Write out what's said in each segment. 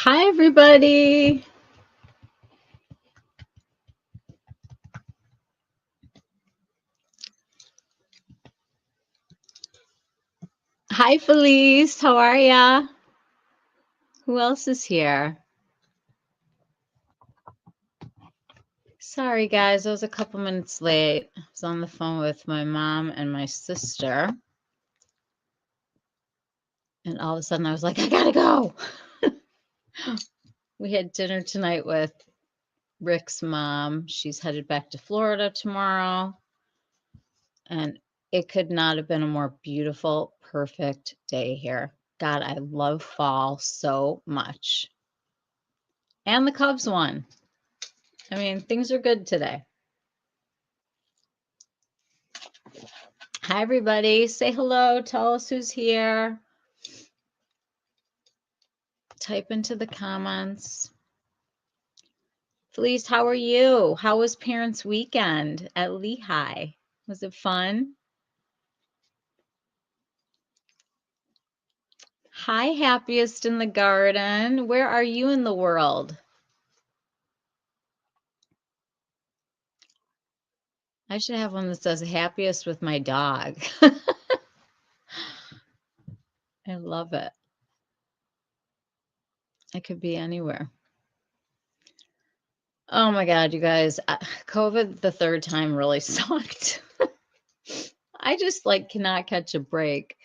Hi, everybody. Hi, Felice. How are ya? Who else is here? Sorry, guys. I was a couple minutes late. I was on the phone with my mom and my sister. And all of a sudden, I was like, I gotta go. We had dinner tonight with Rick's mom. She's headed back to Florida tomorrow. And it could not have been a more beautiful, perfect day here. God, I love fall so much. And the Cubs won. I mean, things are good today. Hi, everybody. Say hello. Tell us who's here. Type into the comments. Felice, how are you? How was Parents' Weekend at Lehigh? Was it fun? Hi, Happiest in the Garden. Where are you in the world? I should have one that says happiest with my dog. I love it. I could be anywhere. Oh my God, you guys, COVID the third time really sucked. I just cannot catch a break.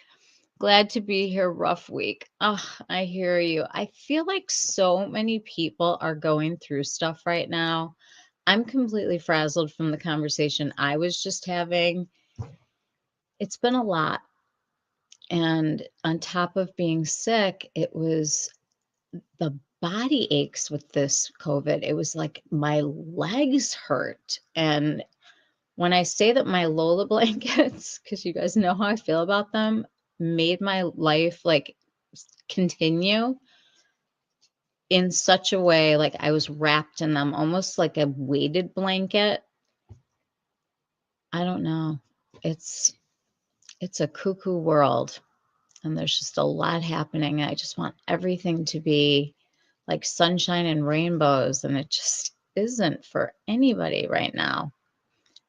Glad to be here. Rough week. Oh, I hear you. I feel like so many people are going through stuff right now. I'm completely frazzled from the conversation I was just having. It's been a lot. And on top of being sick, it was the body aches with this COVID. It was like my legs hurt. And when I say that my Lola blankets, because you guys know how I feel about them, made my life continue in such a way, like I was wrapped in them, almost like a weighted blanket. I don't know. It's a cuckoo world, and there's just a lot happening. I just want everything to be like sunshine and rainbows, and it just isn't for anybody right now.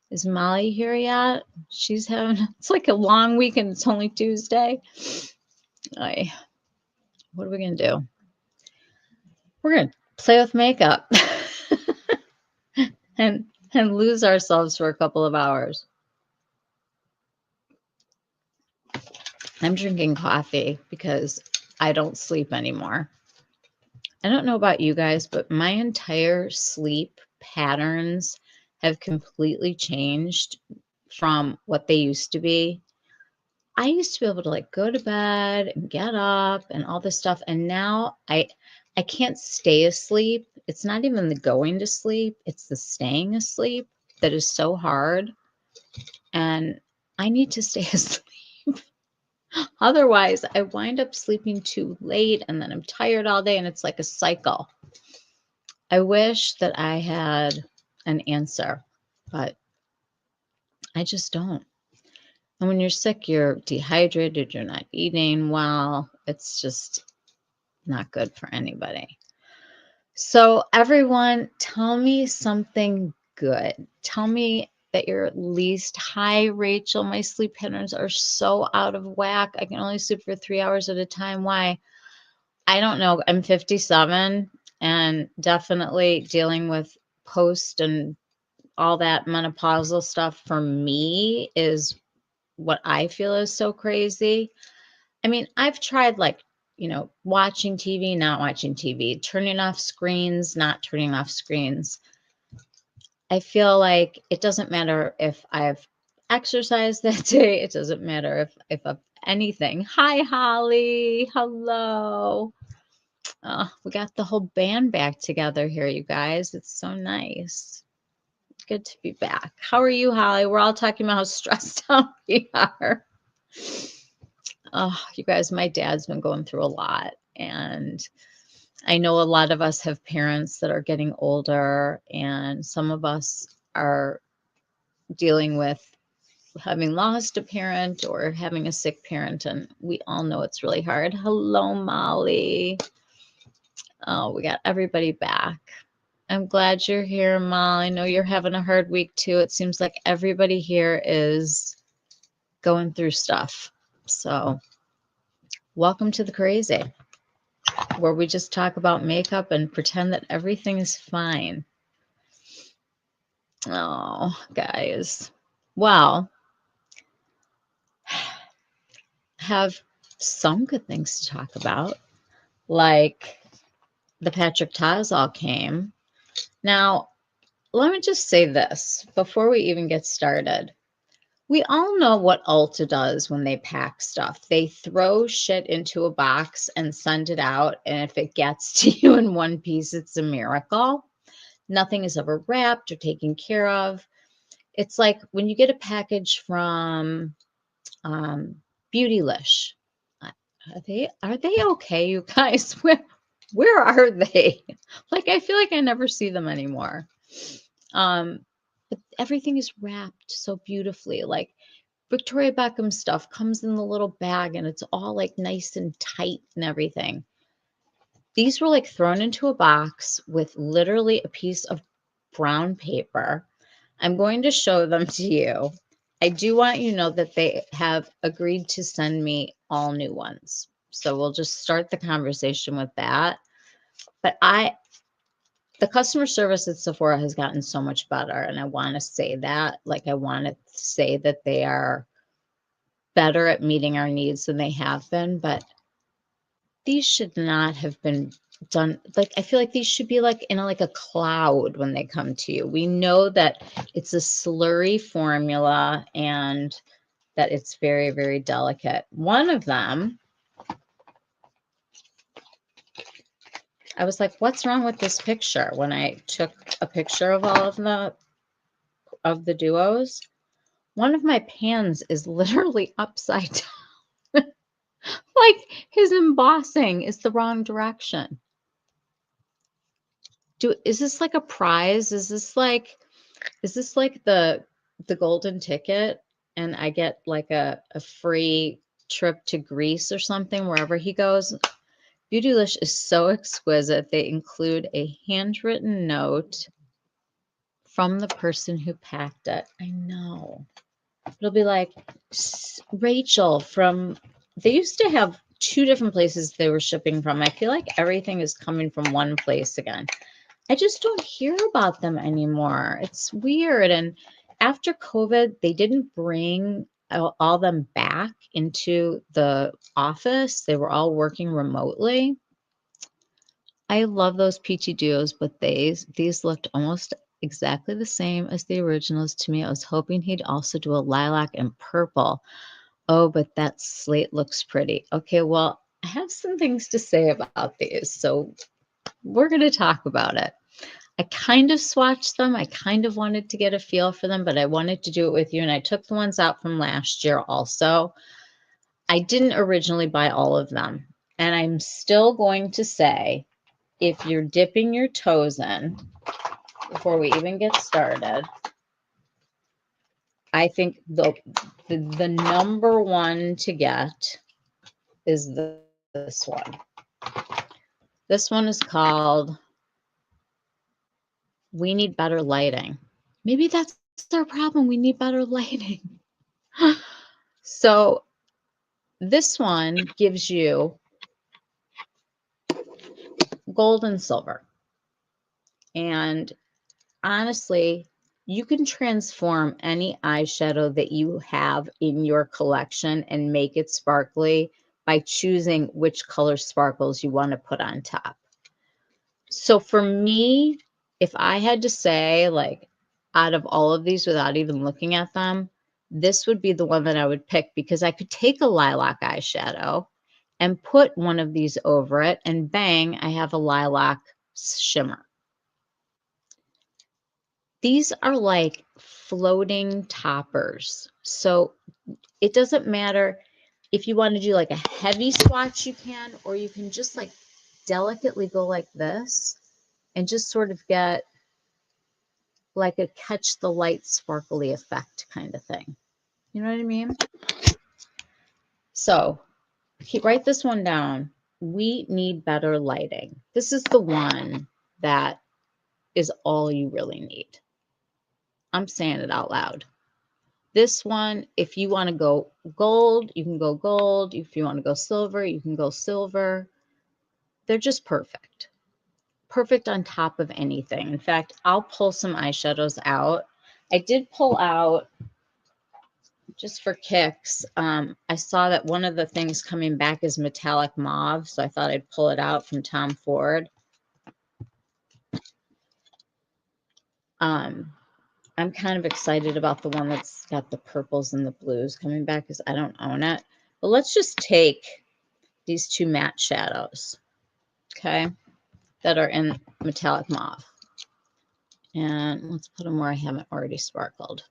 Is Molly here yet? She's having, it's like a long weekend. It's only Tuesday. What are we going to do? We're going to play with makeup and lose ourselves for a couple of hours. I'm drinking coffee because I don't sleep anymore. I don't know about you guys, but my entire sleep patterns have completely changed from what they used to be. I used to be able to go to bed and get up and all this stuff. And now I can't stay asleep. It's not even the going to sleep. It's the staying asleep that is so hard. And I need to stay asleep. Otherwise, I wind up sleeping too late and then I'm tired all day and it's like a cycle. I wish that I had an answer, but I just don't. And when you're sick, you're dehydrated, you're not eating well. It's just not good for anybody. So everyone, tell me something good. Tell me that you're at least, hi, Rachel, my sleep patterns are so out of whack. I can only sleep for 3 hours at a time. Why? I don't know. I'm 57 and definitely dealing with post and all that menopausal stuff for me is what I feel is so crazy. I mean, I've tried watching TV, not watching TV, turning off screens, not turning off screens. I feel like it doesn't matter if I've exercised that day. It doesn't matter if I've anything. Hi, Holly. Hello. We got the whole band back together here, you guys. It's so nice. Good to be back. How are you, Holly? We're all talking about how stressed out we are. Oh, you guys, my dad's been going through a lot. And I know a lot of us have parents that are getting older, and some of us are dealing with having lost a parent or having a sick parent. And we all know it's really hard. Hello, Molly. Oh, we got everybody back. I'm glad you're here, Mal. I know you're having a hard week too. It seems like everybody here is going through stuff. So, welcome to the crazy, where we just talk about makeup and pretend that everything is fine. Oh, guys. Well, have some good things to talk about, like the Patrick Taz all came. Now, let me just say this before we even get started. We all know what Ulta does when they pack stuff. They throw shit into a box and send it out. And if it gets to you in one piece, it's a miracle. Nothing is ever wrapped or taken care of. It's like when you get a package from Beautylish. Are they okay, you guys? Where are they? Like, I feel like I never see them anymore. But everything is wrapped so beautifully. Like Victoria Beckham stuff comes in the little bag and it's all like nice and tight and everything. These were like thrown into a box with literally a piece of brown paper. I'm going to show them to you. I do want you to know that they have agreed to send me all new ones. So we'll just start the conversation with that. But the customer service at Sephora has gotten so much better. And I want to say that, like, I want to say that they are better at meeting our needs than they have been. But these should not have been done. Like, I feel like these should be like in like a cloud when they come to you. We know that it's a slurry formula and that it's very, very delicate. One of them, I was like, what's wrong with this picture? When I took a picture of all of the duos, one of my pans is literally upside down. Like his embossing is the wrong direction. Is this like a prize? Is this like the golden ticket and I get like a free trip to Greece or something wherever he goes? Beautylish is so exquisite. They include a handwritten note from the person who packed it. I know. It'll be like, Rachel from, they used to have 2 different places they were shipping from. I feel like everything is coming from one place again. I just don't hear about them anymore. It's weird. And after COVID, they didn't bring all them back into the office. They were all working remotely. I love those peachy duos, but these looked almost exactly the same as the originals to me. I was hoping he'd also do a lilac and purple. Oh, but that slate looks pretty. Okay, well, I have some things to say about these, so we're going to talk about it. I kind of swatched them. I kind of wanted to get a feel for them, but I wanted to do it with you, and I took the ones out from last year also. I didn't originally buy all of them, and I'm still going to say, if you're dipping your toes in, before we even get started, I think the number one to get is this one. This one is called We Need Better Lighting. Maybe that's our problem. We need better lighting. So this one gives you gold and silver. And honestly, you can transform any eyeshadow that you have in your collection and make it sparkly by choosing which color sparkles you want to put on top. So for me, if I had to say, like, out of all of these without even looking at them, this would be the one that I would pick because I could take a lilac eyeshadow and put one of these over it and bang, I have a lilac shimmer. These are like floating toppers. So it doesn't matter if you want to do like a heavy swatch, you can, or you can just like delicately go like this and just sort of get like a catch the light sparkly effect kind of thing. You know what I mean? So write this one down. we need better lighting. This is the one that is all you really need. I'm saying it out loud. This one, if you want to go gold, you can go gold. If you want to go silver, you can go silver. They're just perfect. Perfect on top of anything. In fact, I'll pull some eyeshadows out. I did pull out, just for kicks, I saw that one of the things coming back is metallic mauve, so I thought I'd pull it out from Tom Ford. I'm kind of excited about the one that's got the purples and the blues coming back because I don't own it. But let's just take these two matte shadows, okay, that are in metallic mauve. And let's put them where I haven't already sparkled.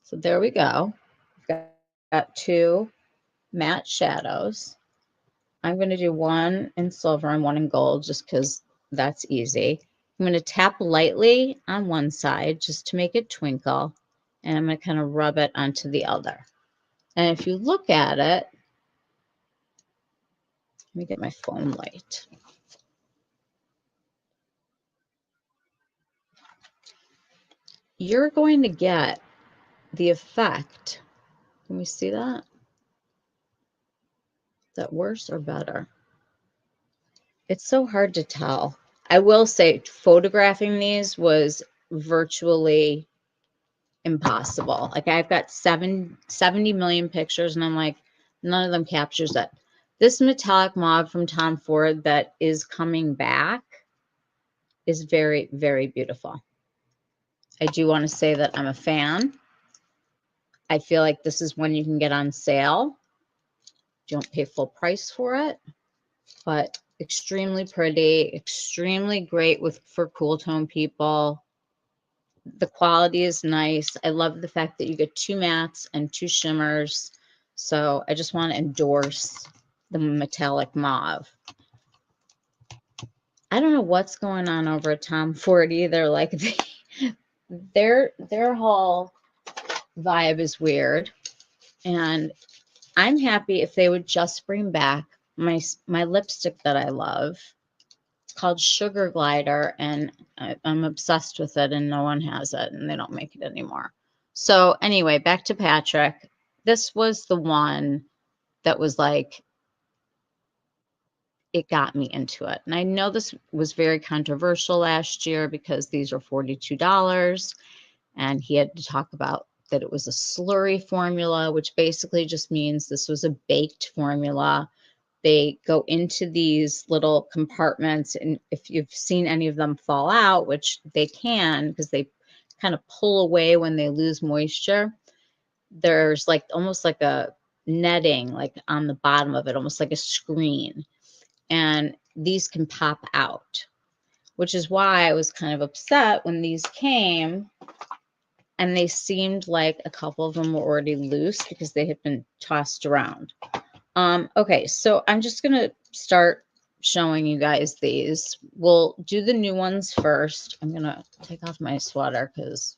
So there we go. We've got two matte shadows. I'm going to do one in silver and one in gold just because that's easy. I'm going to tap lightly on one side just to make it twinkle, and I'm going to kind of rub it onto the other. And if you look at it, let me get my phone light. You're going to get the effect. Can we see that? Is that worse or better? It's so hard to tell. I will say photographing these was virtually impossible. Like I've got 70 million pictures and I'm like, none of them captures it. This metallic mauve from Tom Ford that is coming back is very, very beautiful. I do want to say that I'm a fan. I feel like this is when you can get on sale. You don't pay full price for it, but extremely pretty, extremely great for cool tone people. The quality is nice. I love the fact that you get two mattes and two shimmers. So I just want to endorse the metallic mauve. I don't know what's going on over at Tom Ford either. Like their whole vibe is weird. And I'm happy if they would just bring back my lipstick that I love. It's called Sugar Glider, and I'm obsessed with it, and no one has it, and they don't make it anymore. So anyway, back to Patrick. This was the one that was like, it got me into it. And I know this was very controversial last year because these are $42, and he had to talk about that it was a slurry formula, which basically just means this was a baked formula. They go into these little compartments, and if you've seen any of them fall out, which they can because they kind of pull away when they lose moisture, there's like almost like a netting like on the bottom of it, almost like a screen, and these can pop out, which is why I was kind of upset when these came and they seemed like a couple of them were already loose because they had been tossed around. Okay, so I'm just going to start showing you guys these. We'll do the new ones first. I'm going to take off my sweater because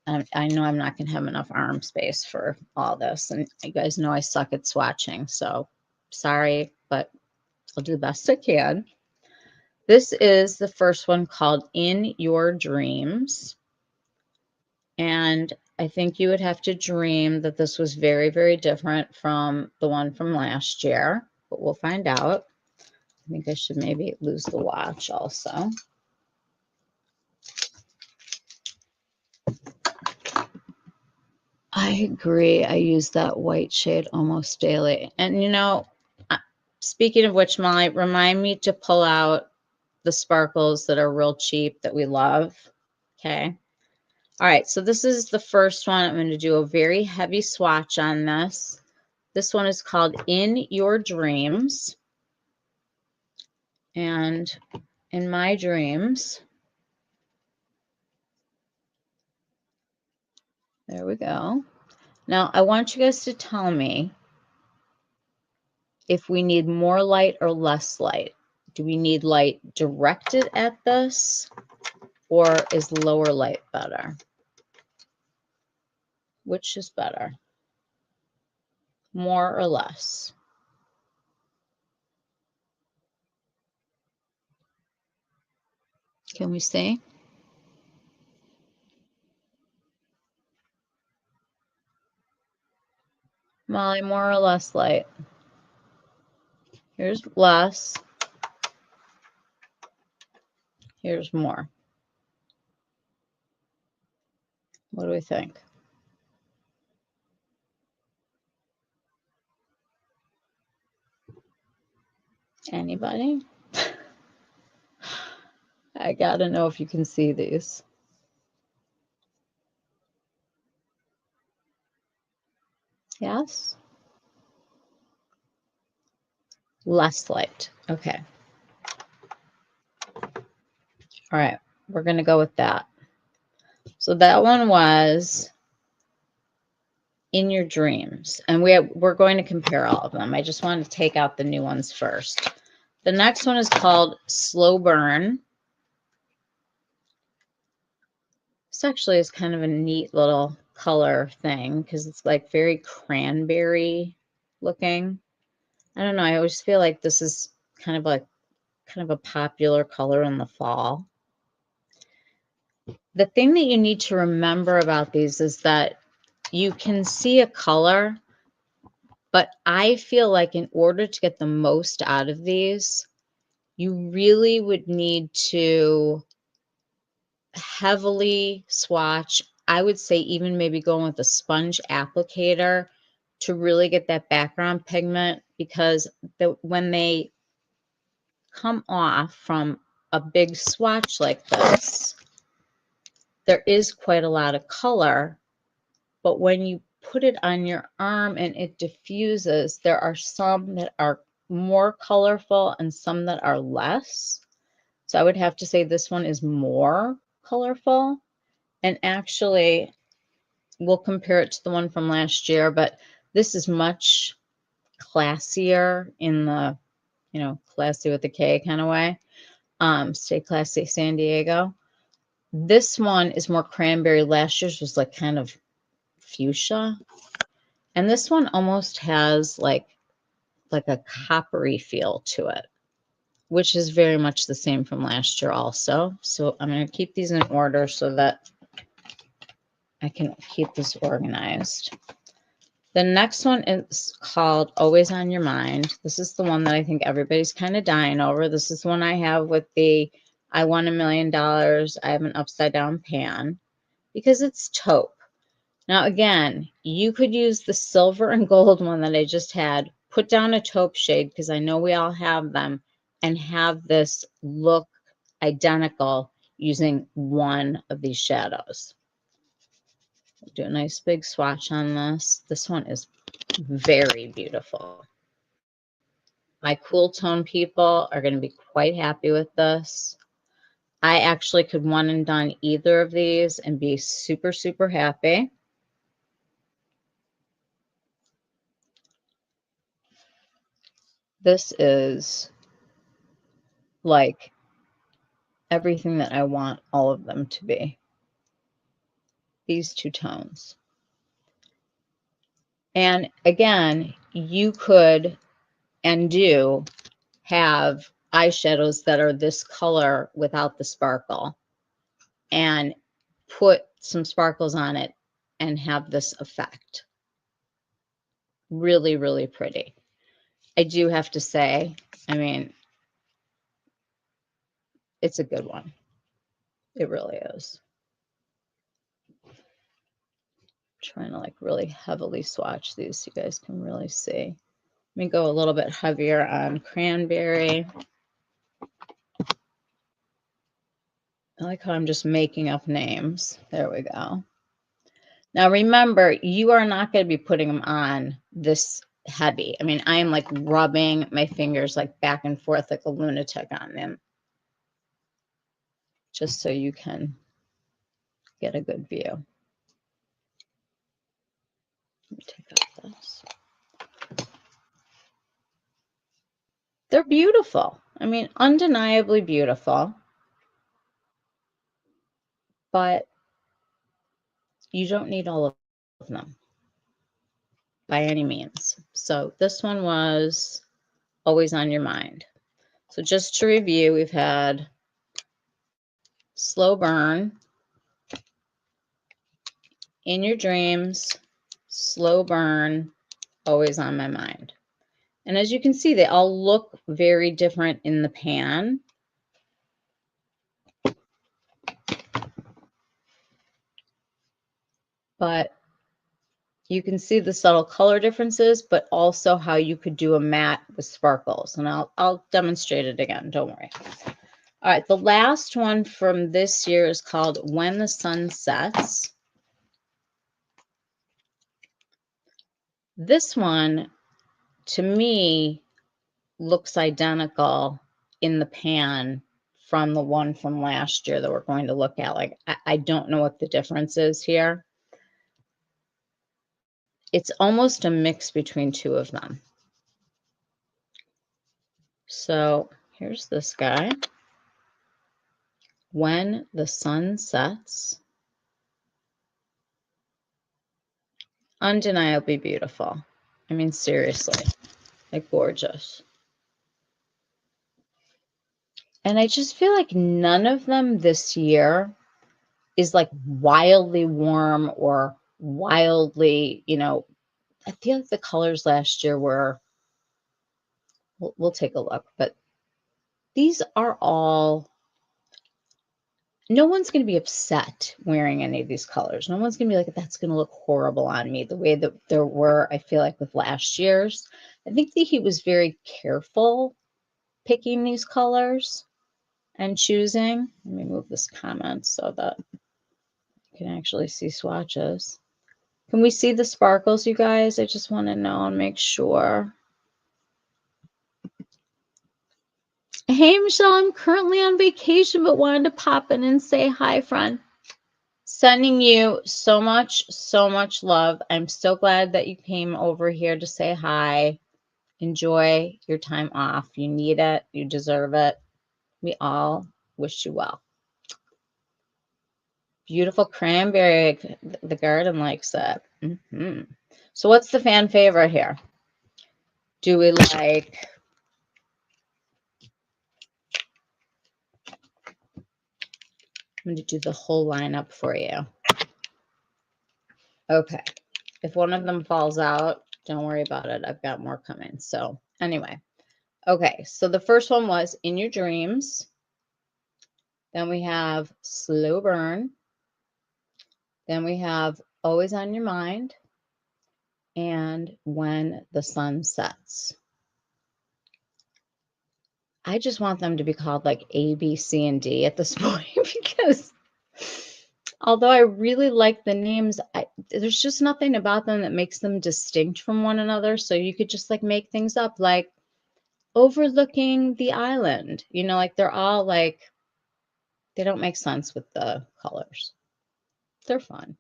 I know I'm not going to have enough arm space for all this. And you guys know I suck at swatching, so sorry, but I'll do the best I can. This is the first one called In Your Dreams. And I think you would have to dream that this was very, very different from the one from last year, but we'll find out. I think I should maybe lose the watch also. I agree. I use that white shade almost daily. And you know, speaking of which, Molly, remind me to pull out the sparkles that are real cheap that we love. Okay. All right, so this is the first one. I'm going to do a very heavy swatch on this. This one is called In Your Dreams. And in my dreams, there we go. Now, I want you guys to tell me if we need more light or less light. Do we need light directed at this, or is lower light better? Which is better? More or less? Can we see? Molly, more or less light. Here's less. Here's more. What do we think? Anybody? I gotta know if you can see these. Yes? Less light. Okay. All right. We're going to go with that. So that one was In Your Dreams. And we're going to compare all of them. I just want to take out the new ones first. The next one is called Slow Burn. This actually is kind of a neat little color thing because it's like very cranberry looking. I don't know. I always feel like this is kind of a popular color in the fall. The thing that you need to remember about these is that you can see a color, but I feel like in order to get the most out of these, you really would need to heavily swatch. I would say even maybe going with a sponge applicator to really get that background pigment, because when they come off from a big swatch like this, there is quite a lot of color, but when you put it on your arm and it diffuses, there are some that are more colorful and some that are less. So I would have to say this one is more colorful. And actually, we'll compare it to the one from last year, but this is much classier in the, classy with a K kind of way. Stay classy, San Diego. This one is more cranberry. Last year's was like kind of fuchsia. And this one almost has like a coppery feel to it, which is very much the same from last year also. So I'm going to keep these in order so that I can keep this organized. The next one is called Always on Your Mind. This is the one that I think everybody's kind of dying over. This is the one I have with the I won $1 million. I have an upside down pan because it's taupe. Now, again, you could use the silver and gold one that I just had, put down a taupe shade because I know we all have them, and have this look identical using one of these shadows. Do a nice big swatch on this. This one is very beautiful. My cool tone people are going to be quite happy with this. I actually could one and done either of these and be super, super happy. This is like everything that I want all of them to be. These two tones. And again, you could and do have eyeshadows that are this color without the sparkle and put some sparkles on it and have this effect. Really, really pretty. I do have to say, I mean, it's a good one. It really is. I'm trying to like really heavily swatch these so you guys can really see. Let me go a little bit heavier on cranberry. I like how I'm just making up names. There we go. Now remember, you are not going to be putting them on this heavy. I mean, I am like rubbing my fingers like back and forth like a lunatic on them, just so you can get a good view. Let me take off this. They're beautiful. I mean, undeniably beautiful, but you don't need all of them by any means. So this one was Always on Your Mind. So just to review, we've had slow burn, in your dreams, slow burn, always on my mind. And as you can see, they all look very different in the pan. But you can see the subtle color differences, but also how you could do a matte with sparkles. And I'll demonstrate it again, don't worry. All right, the last one from this year is called When the Sun Sets. This one, to me, looks identical in the pan from the one from last year that we're going to look at. Like, I don't know what the difference is here. It's almost a mix between two of them. So here's this guy. When the Sun Sets. Undeniably beautiful. I mean, seriously, like gorgeous. And I just feel like none of them this year is like wildly warm or wildly, you know, I feel like the colors last year were, we'll take a look, but these are all, no one's going to be upset wearing any of these colors. No one's going to be like, that's going to look horrible on me the way that there were, I feel like, with last year's. I think that he was very careful picking these colors and choosing. Let me move this comment so that you can actually see swatches. Can we see the sparkles, you guys? I just want to know and make sure. Hey, Michelle, I'm currently on vacation, but wanted to pop in and say hi, friend. Sending you so much love. I'm so glad that you came over here to say hi. Enjoy your time off. You need it. You deserve it. We all wish you well. Beautiful cranberry. The garden likes it. So what's the fan favorite here? Do we like... I'm going to do the whole lineup for you. Okay. If one of them falls out, don't worry about it. I've got more coming. So anyway. Okay. So the first one was In Your Dreams. Then we have Slow Burn. Then we have Always on Your Mind. And When the Sun Sets. I just want them to be called like A, B, C, and D at this point because although I really like the names, there's just nothing about them that makes them distinct from one another. So you could just like make things up like Overlooking the Island. You know, like they're all like, they don't make sense with the colors. They're fun.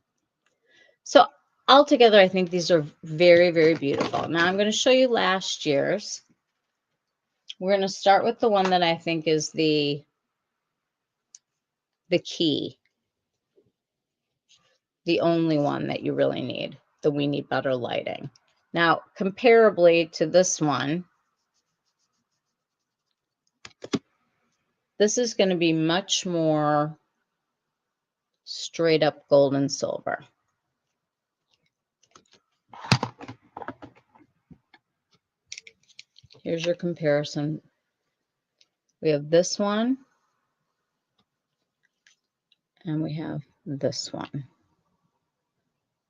So altogether, I think these are very, very beautiful. Now I'm going to show you last year's. We're going to start with the one that I think is the key, the only one that you really need, the We Need Better Lighting. Now, comparably to this one, this is going to be much more straight up gold and silver. Here's your comparison. We have this one, and we have this one.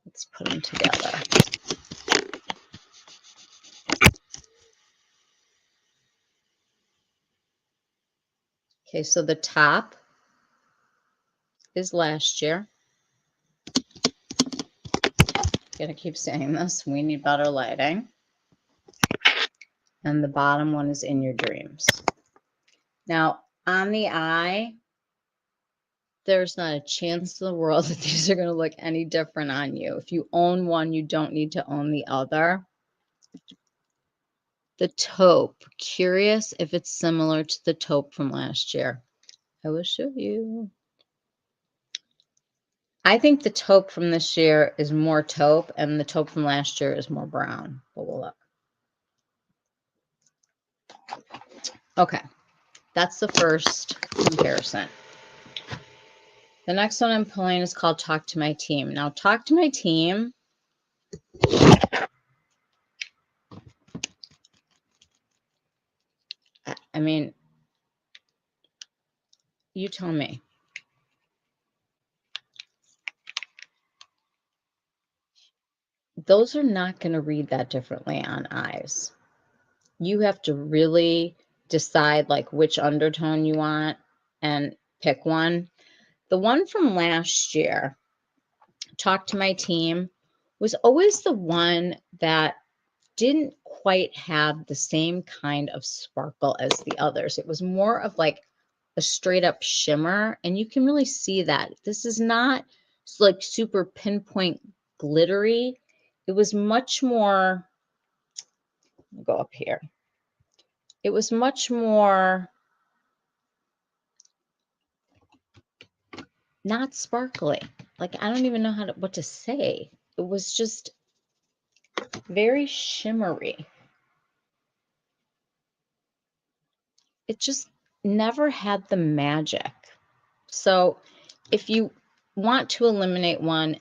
Let's put them together. Okay, so the top is last year. Gonna keep saying this. We Need Better Lighting. And the bottom one is In Your Dreams. Now, on the eye, there's not a chance in the world that these are going to look any different on you. If you own one, you don't need to own the other. The taupe. Curious if it's similar to the taupe from last year. I will show you. I think the taupe from this year is more taupe, and the taupe from last year is more brown. But we'll look. Okay, that's the first comparison. The next one I'm pulling is called Talk to My Team. Now, Talk to My Team, I mean, you tell me. Those are not going to read that differently on eyes. You have to really decide like which undertone you want and pick one. The one from last year, Talk to My Team, was always the one that didn't quite have the same kind of sparkle as the others. It was more of like a straight up shimmer, and you can really see that. This is not like super pinpoint glittery. It was much more, I'll go up here. It was much more not sparkly. Like I don't even know what to say. It was just very shimmery. It just never had the magic. So if you want to eliminate one,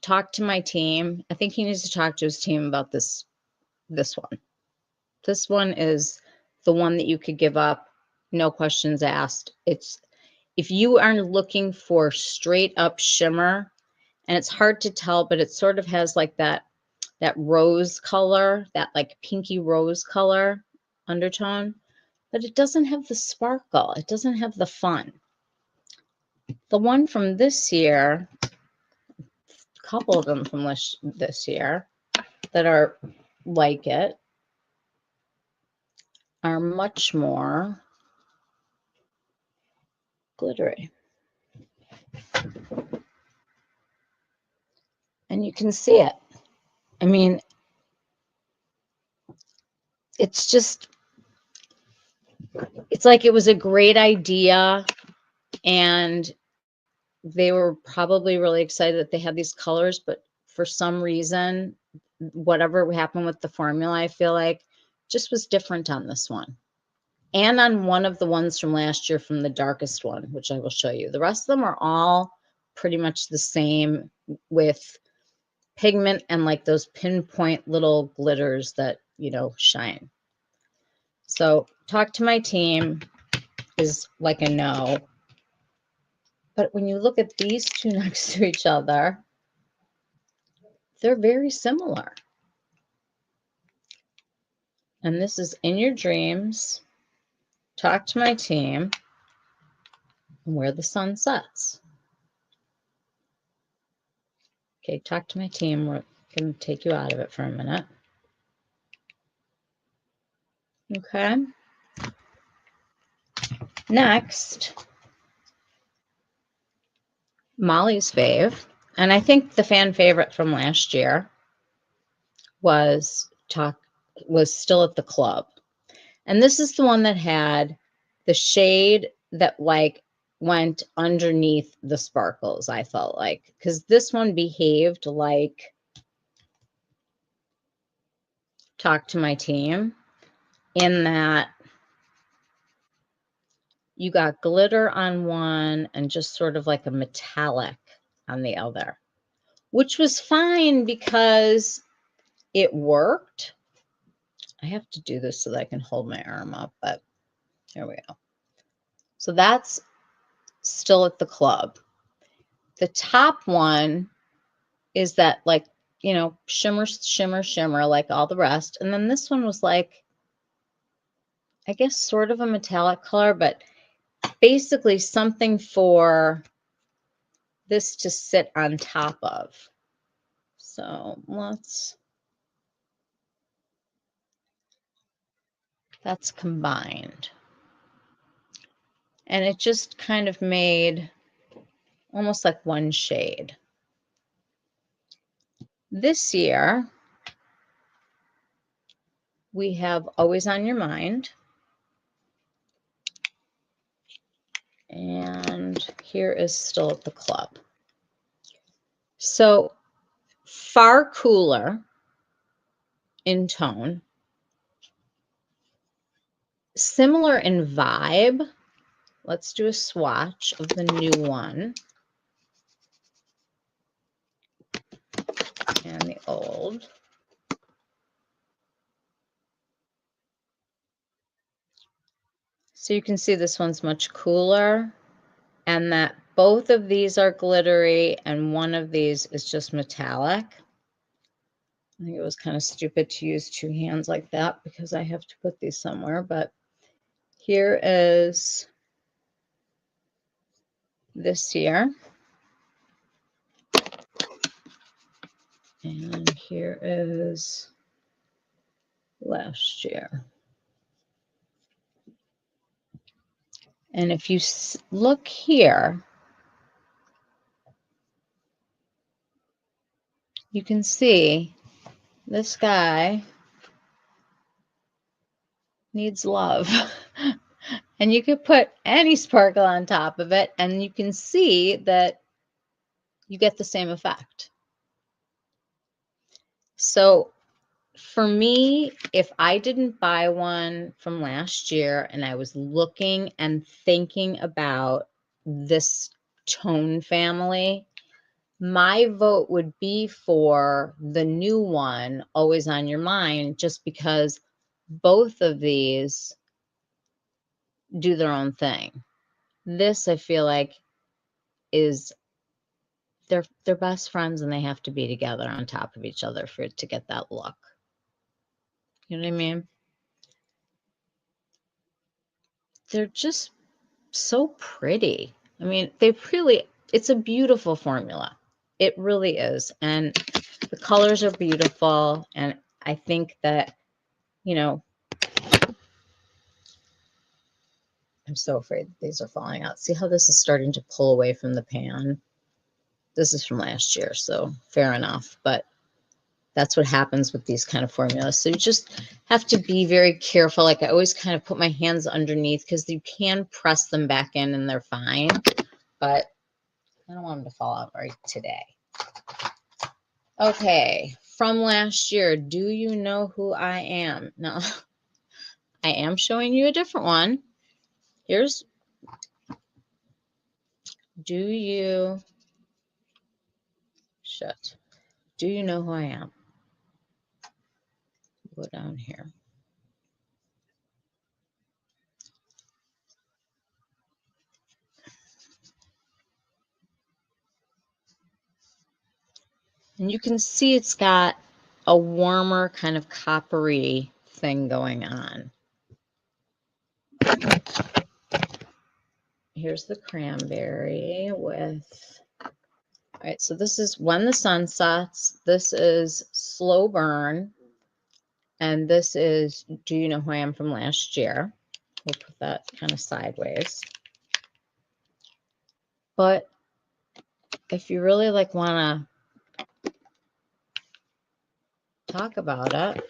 talk to my team. I think he needs to talk to his team about this one. This one is the one that you could give up, no questions asked. It's if you are looking for straight up shimmer, and it's hard to tell, but it sort of has like that rose color, that like pinky rose color undertone, but it doesn't have the sparkle. It doesn't have the fun. The one from this year, a couple of them from this year that are like it, are much more glittery. And you can see it. I mean, it's just, it's like it was a great idea, and they were probably really excited that they had these colors, but for some reason, whatever happened with the formula, I feel like just was different on this one. And on one of the ones from last year, from the darkest one, which I will show you. The rest of them are all pretty much the same with pigment and like those pinpoint little glitters that, you know, shine. So Talk to My Team is like a no. But when you look at these two next to each other, they're very similar. And this is In Your Dreams, Talk to My Team, and Where the Sun Sets. Okay, Talk to My Team. We're going to take you out of it for a minute. Okay. Next, Molly's fave, and I think the fan favorite from last year was Still at the Club. And this is the one that had the shade that like went underneath the sparkles, I felt like, because this one behaved like Talk to My Team, in that you got glitter on one and just sort of like a metallic on the other, which was fine because it worked. I have to do this so that I can hold my arm up, but here we go. So that's Still at the Club. The top one is that like, you know, shimmer, shimmer, shimmer, like all the rest. And then this one was like, I guess sort of a metallic color, but basically something for this to sit on top of. So that's combined. And it just kind of made almost like one shade. This year, we have Always on Your Mind. And here is Still at the Club. So far cooler in tone, similar in vibe, let's do a swatch of the new one and the old. So you can see this one's much cooler, and that both of these are glittery and one of these is just metallic. I think it was kind of stupid to use two hands like that because I have to put these somewhere, but here is this year. And here is last year. And if you look here, you can see this guy needs love. And you could put any sparkle on top of it, and you can see that you get the same effect. So for me, if I didn't buy one from last year and I was looking and thinking about this tone family, my vote would be for the new one, Always on Your Mind, just because both of these do their own thing. This, I feel like, is they're best friends and they have to be together on top of each other for it to get that look. You know what I mean? They're just so pretty. I mean, it's a beautiful formula. It really is. And the colors are beautiful. And I think that, you know, I'm so afraid that these are falling out. See how this is starting to pull away from the pan? This is from last year, so fair enough. But that's what happens with these kind of formulas. So you just have to be very careful. Like I always kind of put my hands underneath because you can press them back in and they're fine. But I don't want them to fall out right today. Okay, from last year, do you know who I am? No, I am showing you a different one. Here's, do you know who I am? Go down here. And you can see it's got a warmer kind of coppery thing going on. Here's the cranberry with, all right, so this is When the Sun Sets. This is Slow Burn. And this is Do You Know Who I Am from last year. We'll put that kind of sideways. But if you really like want to talk about it,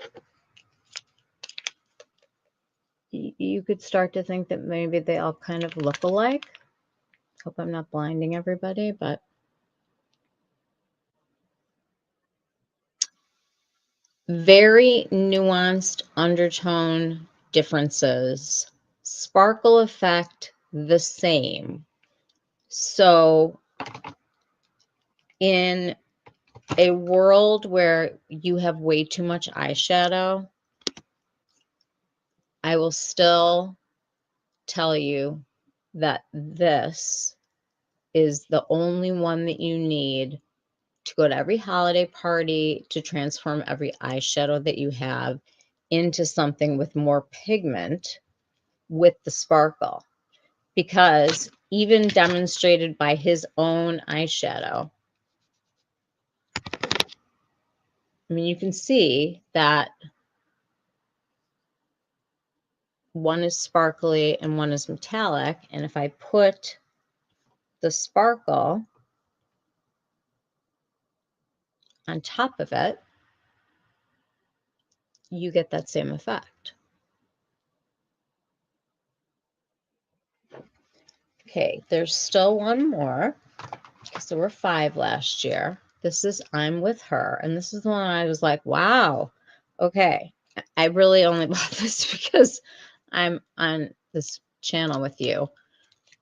you could start to think that maybe they all kind of look alike. Hope I'm not blinding everybody, but very nuanced undertone differences. Sparkle effect the same. So in a world where you have way too much eyeshadow, I will still tell you that this is the only one that you need to go to every holiday party to transform every eyeshadow that you have into something with more pigment with the sparkle. Because even demonstrated by his own eyeshadow, I mean, you can see that one is sparkly and one is metallic. And if I put the sparkle on top of it, you get that same effect. Okay, there's still one more because there were 5 last year. This is I'm With Her, and this is the one I was like, wow, okay. I really only bought this because I'm on this channel with you.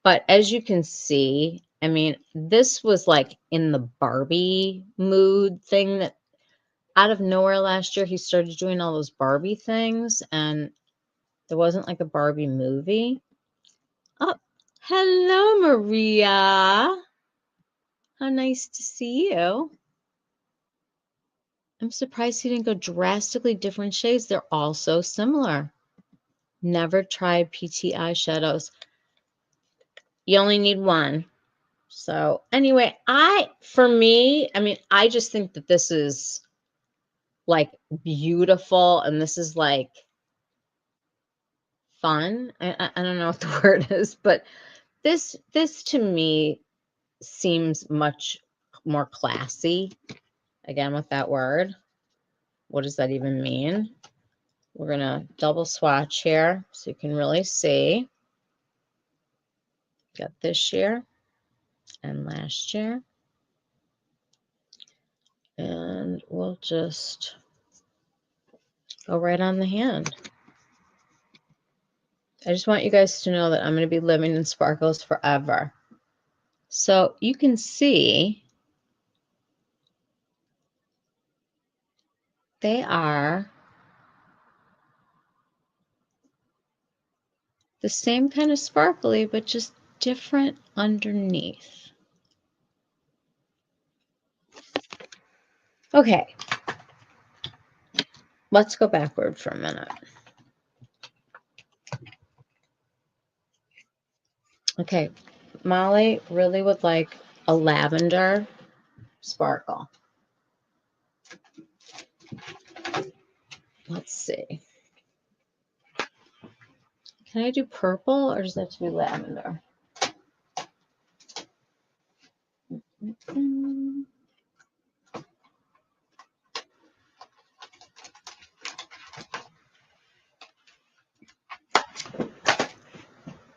But as you can see, I mean, this was like in the Barbie mood thing that out of nowhere last year, he started doing all those Barbie things, and there wasn't like a Barbie movie. Oh, hello, Maria. How nice to see you. I'm surprised he didn't go drastically different shades. They're all so similar. Never tried PT eyeshadows. You only need one. So anyway, for me, I mean, I just think that this is like beautiful, and this is like fun. I don't know what the word is, but this to me seems much more classy. Again, with that word, what does that even mean? We're gonna double swatch here so you can really see. Got this year and last year, and we'll just go right on the hand. I just want you guys to know that I'm going to be living in sparkles forever. So you can see they are the same kind of sparkly, but just different underneath. Okay, let's go backward for a minute. Okay, Molly really would like a lavender sparkle. Let's see. Can I do purple, or does that have to be lavender?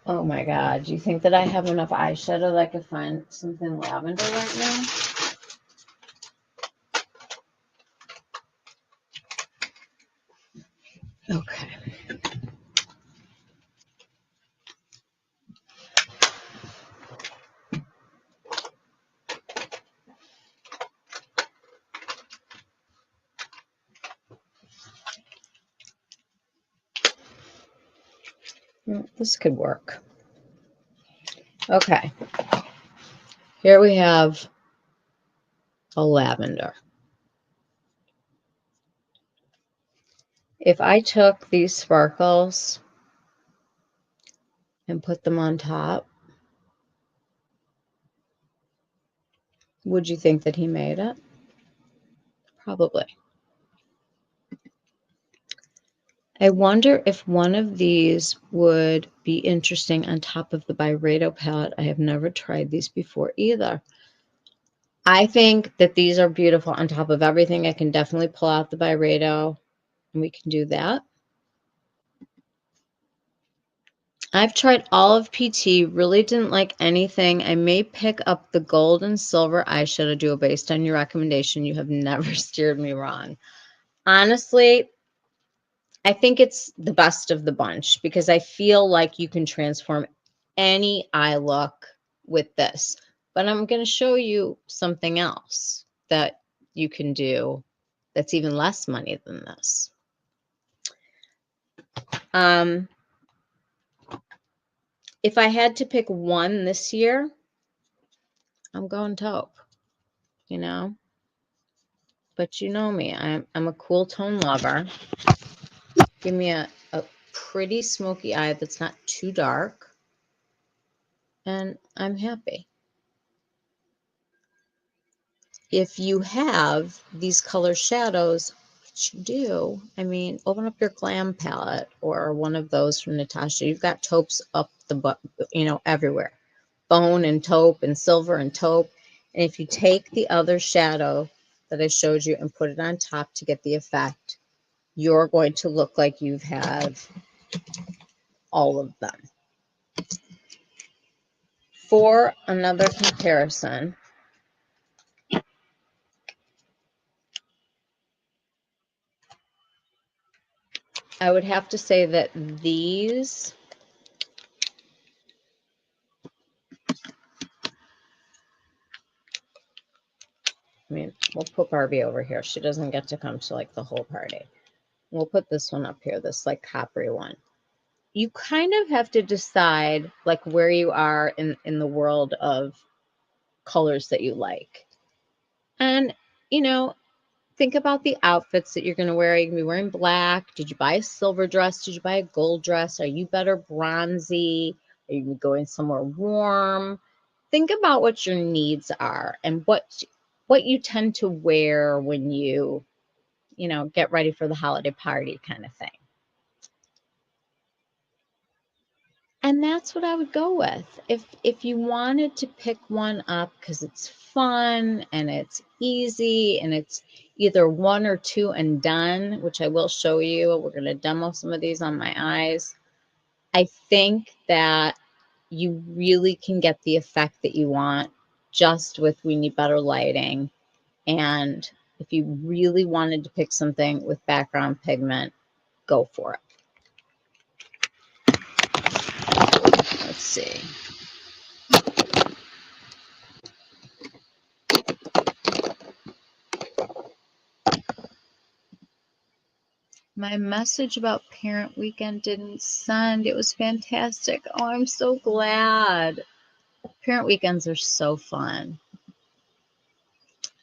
Oh my God, do you think that I have enough eyeshadow that I could find something lavender right now? Okay. This could work. Okay. Here we have a lavender. If I took these sparkles and put them on top, would you think that he made it? Probably. I wonder if one of these would be interesting on top of the Byredo palette. I have never tried these before either. I think that these are beautiful on top of everything. I can definitely pull out the Byredo, and we can do that. I've tried all of PT, really didn't like anything. I may pick up the gold and silver eyeshadow duo based on your recommendation. You have never steered me wrong. Honestly, I think it's the best of the bunch because I feel like you can transform any eye look with this. But I'm going to show you something else that you can do that's even less money than this. If I had to pick one this year, I'm going taupe, you know. But you know me, I'm a cool tone lover. Give me a pretty smoky eye that's not too dark, and I'm happy. If you have these color shadows, which you do, I mean, open up your Glam palette or one of those from Natasha. You've got taupes up the butt, you know, everywhere. Bone and taupe and silver and taupe. And if you take the other shadow that I showed you and put it on top to get the effect, you're going to look like you've had all of them. For another comparison, I would have to say that these I mean, we'll put Barbie over here. She doesn't get to come to like the whole party. We'll put this one up here, this like coppery one. You kind of have to decide like where you are in the world of colors that you like. And, you know, think about the outfits that you're going to wear. Are you going to be wearing black? Did you buy a silver dress? Did you buy a gold dress? Are you better bronzy? Are you going somewhere warm? Think about what your needs are and what you tend to wear when you know, get ready for the holiday party kind of thing. And that's what I would go with. If you wanted to pick one up because it's fun and it's easy and it's either one or two and done, which I will show you. We're going to demo some of these on my eyes. I think that you really can get the effect that you want just with We Need Better Lighting. And if you really wanted to pick something with background pigment, go for it. Let's see. My message about Parent Weekend didn't send. It was fantastic. Oh, I'm so glad. Parent Weekends are so fun.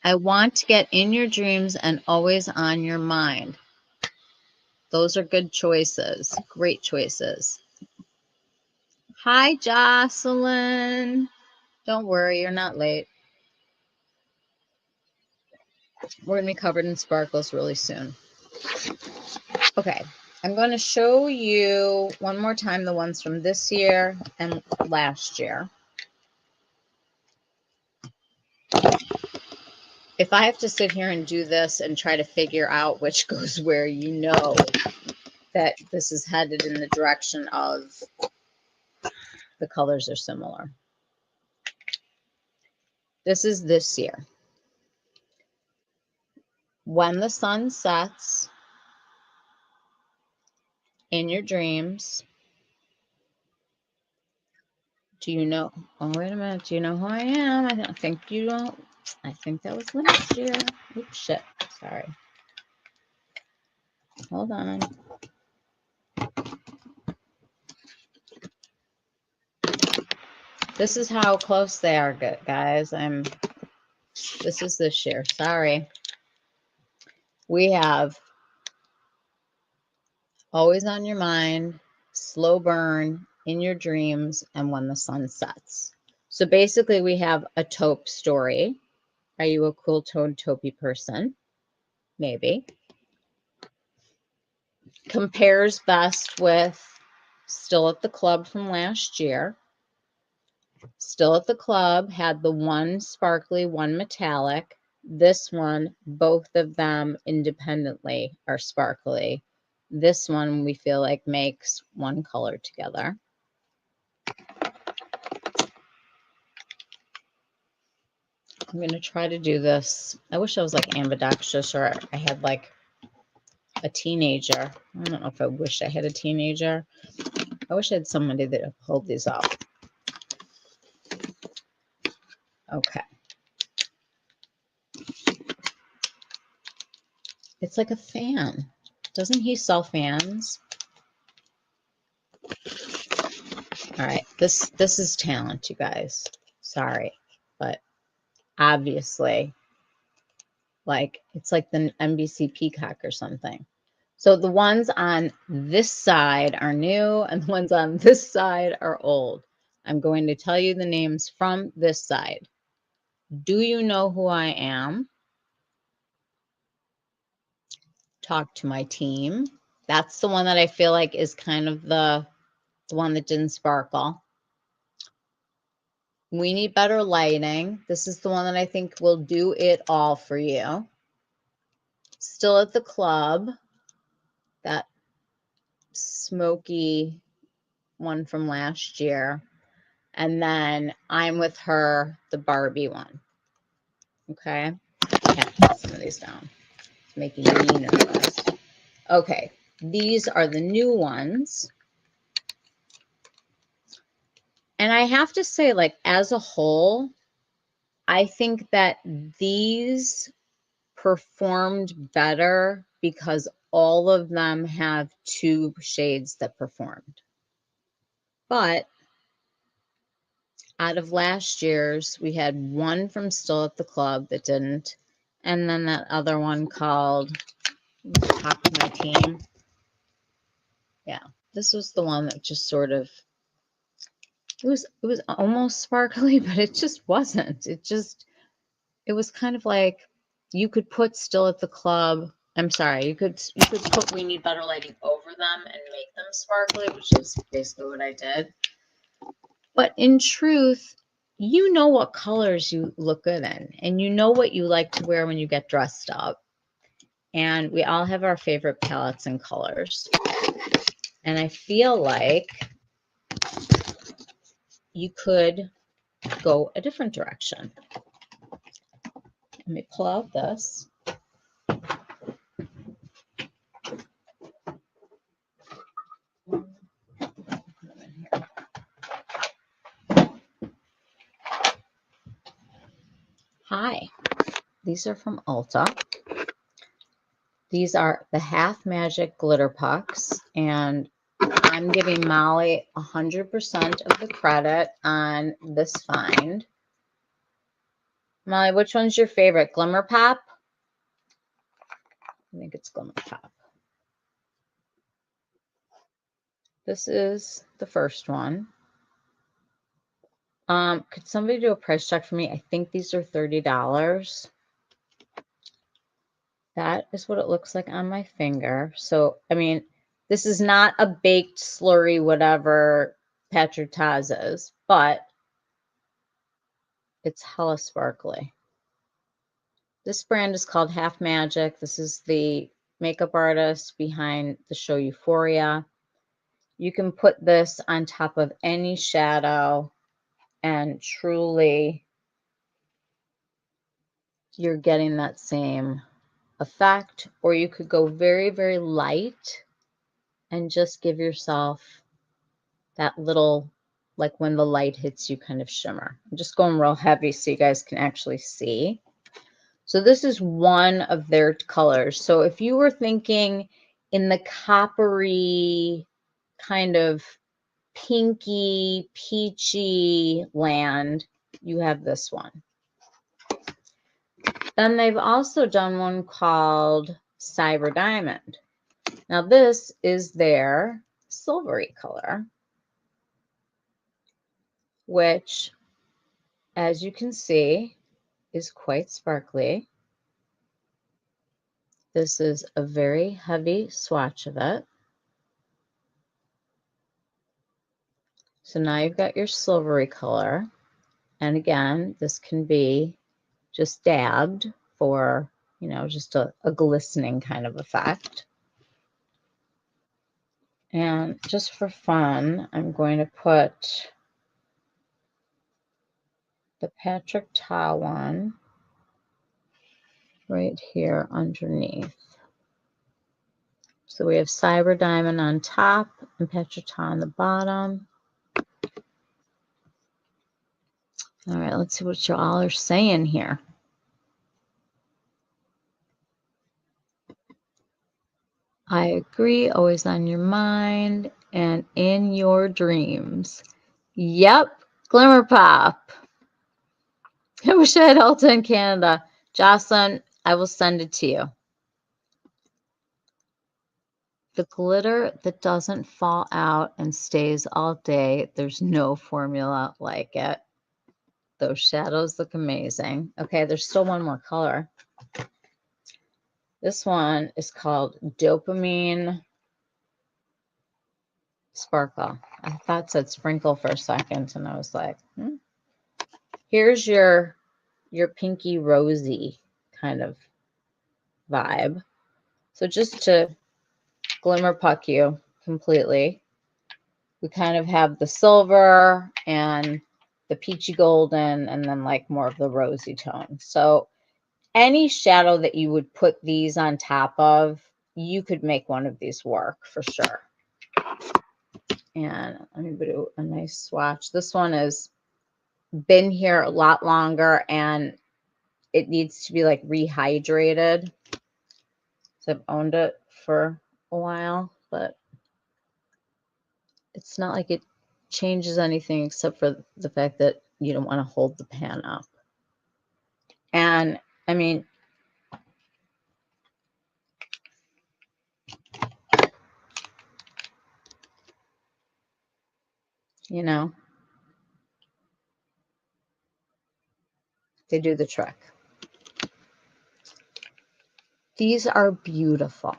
I want to get in your dreams and always on your mind. Those are good choices. Great choices. Hi, Jocelyn. Don't worry, you're not late. We're going to be covered in sparkles really soon. Okay, I'm going to show you one more time the ones from this year and last year. If I have to sit here and do this and try to figure out which goes where, you know that this is headed in the direction of the colors are similar. This is this year. When the sun sets, in your dreams. Do you know? Oh, wait a minute. Do you know who I am? I don't think you don't. I think that was last year. Oops, shit. Sorry. Hold on. This is how close they are, guys. This is this year. Sorry. We have Always on Your Mind, Slow Burn, In Your Dreams, and When the Sun Sets. So basically we have a taupe story. Are you a cool toned taupey person? Maybe. Compares best with Still at the Club from last year. Still at the Club had the one sparkly, one metallic. This one, both of them independently are sparkly. This one we feel like makes one color together. I'm going to try to do this. I wish I was like ambidextrous or I had like a teenager. I don't know if I wish I had a teenager. I wish I had somebody that would hold these up. Okay. It's like a fan. Doesn't he sell fans? All right. This is talent, you guys. Sorry. But obviously, like, it's like the NBC Peacock or something. So the ones on this side are new and the ones on this side are old. I'm going to tell you the names from this side. Do you know who I am? Talk to my team. That's the one that I feel like is kind of the one that didn't sparkle. We Need Better Lighting. This is the one that I think will do it all for you. Still at the Club. That smoky one from last year. And then I'm With Her, the Barbie one. Okay. I have to put some of these down. It's making me nervous. Okay. These are the new ones. And I have to say, like, as a whole, I think that these performed better because all of them have 2 shades that performed. But out of last year's, we had one from Still at the Club that didn't, and then that other one called Talk to My Team. Yeah, this was the one that just sort of, it was almost sparkly, but it just wasn't. It was kind of like you could put Still at the Club. I'm sorry, you could put We Need Better Lighting over them and make them sparkly, which is basically what I did. But in truth, you know what colors you look good in, and you know what you like to wear when you get dressed up. And we all have our favorite palettes and colors. And I feel like you could go a different direction. Let me pull out this. Hi, these are from Ulta. These are the Half Magic Glitter Pucks, and I'm giving Molly 100% of the credit on this find. Molly, which one's your favorite? Glimmer Pop? I think it's Glimmer Pop. This is the first one. Could somebody do a price check for me? I think these are $30. That is what it looks like on my finger. So, I mean, this is not a baked slurry, whatever Patrick Taz is, but it's hella sparkly. This brand is called Half Magic. This is the makeup artist behind the show Euphoria. You can put this on top of any shadow and truly you're getting that same effect. Or you could go very, very light and just give yourself that little, like when the light hits you, kind of shimmer. I'm just going real heavy so you guys can actually see. So this is one of their colors. So if you were thinking in the coppery kind of pinky, peachy land, you have this one. Then they've also done one called Cyber Diamond. Now this is their silvery color, which, as you can see, is quite sparkly. This is a very heavy swatch of it. So now you've got your silvery color. And again, this can be just dabbed for, you know, just a glistening kind of effect. And just for fun, I'm going to put the Patrick Ta one right here underneath. So we have Cyber Diamond on top and Patrick Ta on the bottom. All right, let's see what you all are saying here. I agree, always on your mind and in your dreams. Yep, Glimmer Pop. I wish I had Ulta in Canada. Jocelyn, I will send it to you. The glitter that doesn't fall out and stays all day, there's no formula like it. Those shadows look amazing. Okay, there's still one more color. This one is called Dopamine Sparkle. I thought it said sprinkle for a second, and I was like, Here's your pinky rosy kind of vibe. So just to glimmer puck you completely, we kind of have the silver and the peachy golden and then like more of the rosy tone. So any shadow that you would put these on top of, you could make one of these work for sure. And let me do a nice swatch. This one is been here a lot longer and it needs to be like rehydrated. So I've owned it for a while, but it's not like it changes anything except for the fact that you don't want to hold the pan up. And I mean, you know, they do the trick. These are beautiful.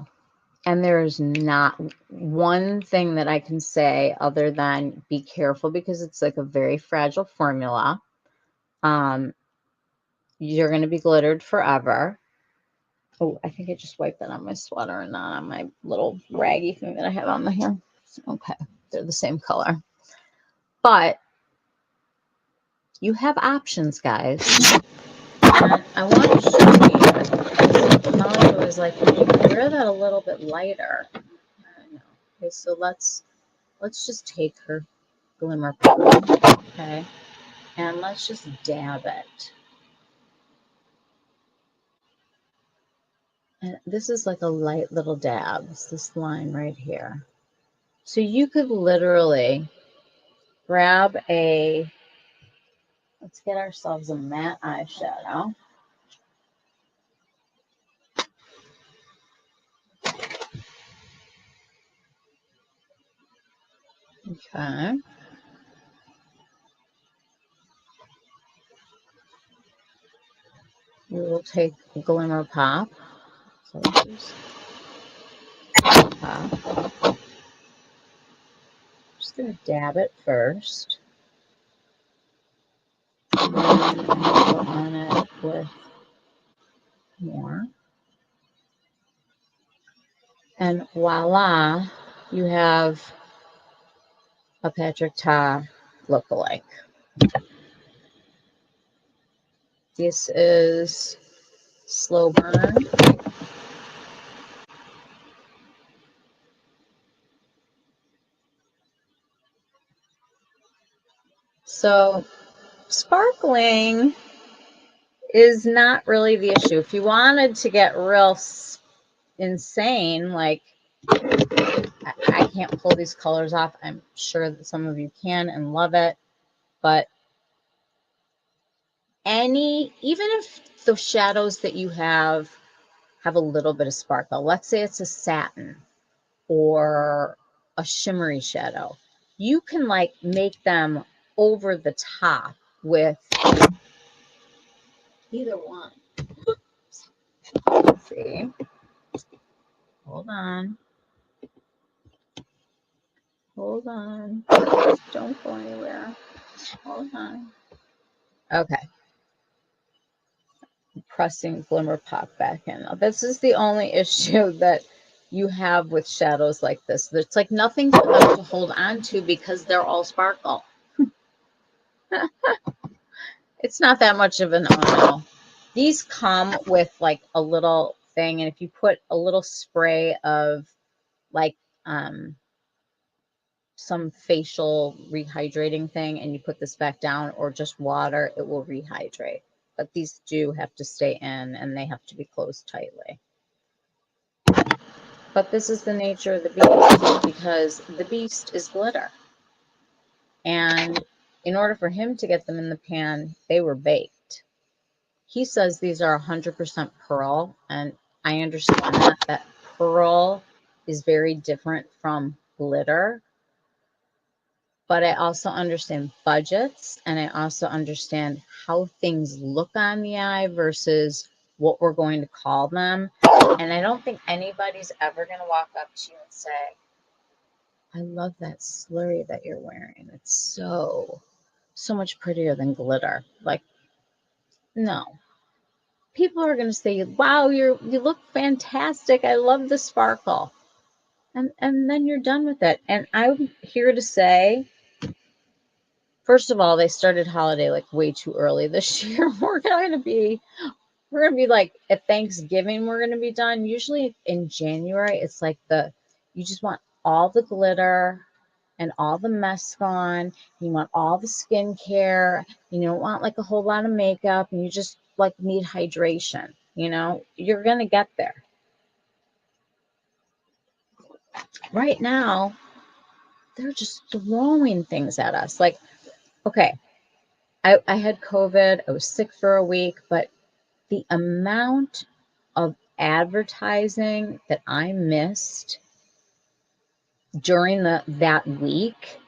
And there's not one thing that I can say other than be careful because it's like a very fragile formula. You're going to be glittered forever. Oh, I think I just wiped that on my sweater and not on my little raggy thing that I have on the hair. Okay, they're the same color. But you have options, guys. And I want to show you. Molly was like, you can wear that a little bit lighter. I know. Okay, so let's just take her glimmer pop, okay, and let's just dab it. And this is like a light little dab. It's this line right here. So you could literally grab a, let's get ourselves a matte eyeshadow. Okay. We will take Glimmer Pop. So just pop. Just gonna dab it first. And then I'm gonna go on it with more. And voila, you have a Patrick Ta lookalike. This is Slow Burn. So sparkling is not really the issue. If you wanted to get real insane, like I can't pull these colors off. I'm sure that some of you can and love it, but even if the shadows that you have a little bit of sparkle, let's say it's a satin or a shimmery shadow, you can like make them over the top with either one. Let's see. Hold on. Hold on. Don't go anywhere. Hold on. Okay. Pressing Glimmer Pop back in. Now, this is the only issue that you have with shadows like this. It's like nothing for them to hold on to because they're all sparkle. It's not that much of an oh no. These come with like a little thing, and if you put a little spray of like some facial rehydrating thing and you put this back down or just water, it will rehydrate. But these do have to stay in and they have to be closed tightly. But this is the nature of the beast because the beast is glitter. And in order for him to get them in the pan, they were baked. He says these are 100% pearl, and I understand that pearl is very different from glitter. But I also understand budgets, and I also understand how things look on the eye versus what we're going to call them. And I don't think anybody's ever going to walk up to you and say, I love that slurry that you're wearing. It's so much prettier than glitter. Like, no. People are going to say, wow, you look fantastic. I love the sparkle. And then you're done with it. And I'm here to say, first of all, they started holiday like way too early this year. We're gonna be like at Thanksgiving, we're gonna be done. Usually in January, it's like you just want all the glitter and all the mess gone. You want all the skincare. You don't want like a whole lot of makeup, and you just like need hydration. You know, you're going to get there. Right now, they're just throwing things at us. Like, okay, I had COVID. I was sick for a week, but the amount of advertising that I missed during that week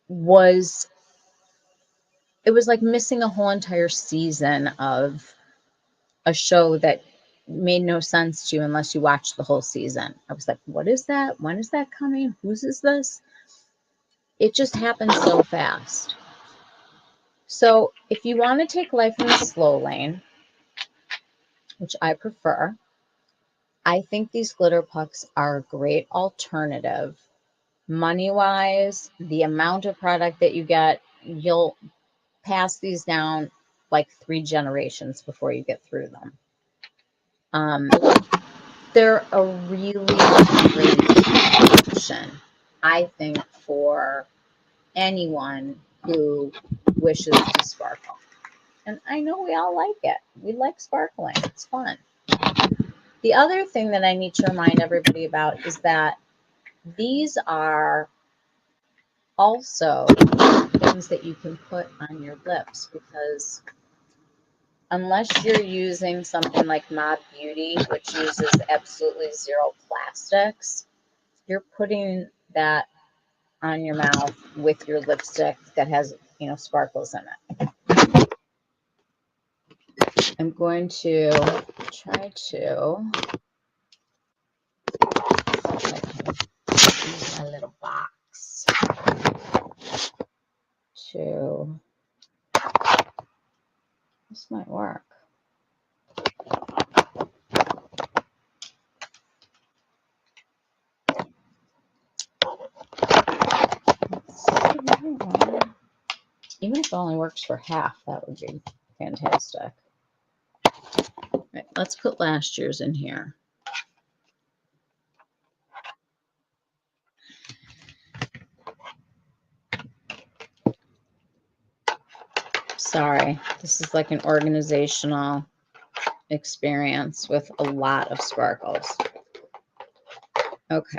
was, it was like missing a whole entire season of a show that made no sense to you unless you watched the whole season. I was like, what is that? When is that coming? Whose is this? It just happened so fast. So if you want to take life in the slow lane, which I prefer, I think these glitter pucks are a great alternative. Money-wise, the amount of product that you get, you'll pass these down like 3 generations before you get through them. They're a really great option, I think, for anyone who wishes to sparkle. And I know we all like it. We like sparkling. It's fun. The other thing that I need to remind everybody about is that these are also things that you can put on your lips, because unless you're using something like Mob Beauty, which uses absolutely 0 plastics, you're putting that on your mouth with your lipstick that has, you know, sparkles in it. I'm going to try to use my little box to, this might work. Even if it only works for half, that would be fantastic. All right, let's put last year's in here. Sorry, this is like an organizational experience with a lot of sparkles. Okay.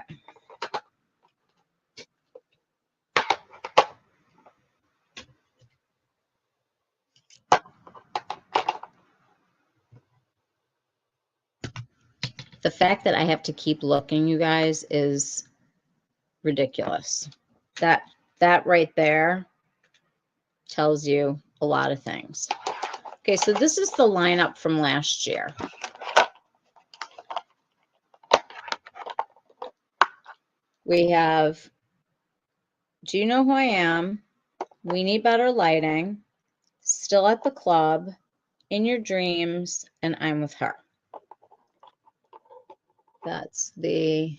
The fact that I have to keep looking, you guys, is ridiculous. That right there tells you a lot of things. Okay, so this is the lineup from last year. We have Do You Know Who I Am? We Need Better Lighting, Still at the Club, In Your Dreams, and I'm With Her. That's the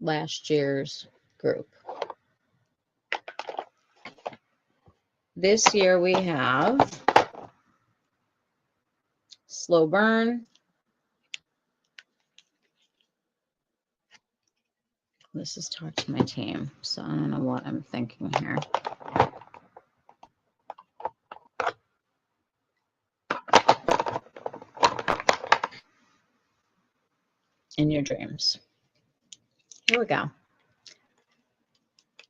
last year's group. This year we have Slow Burn. This is Talk to My Team, so I don't know what I'm thinking here. In Your Dreams. Here we go.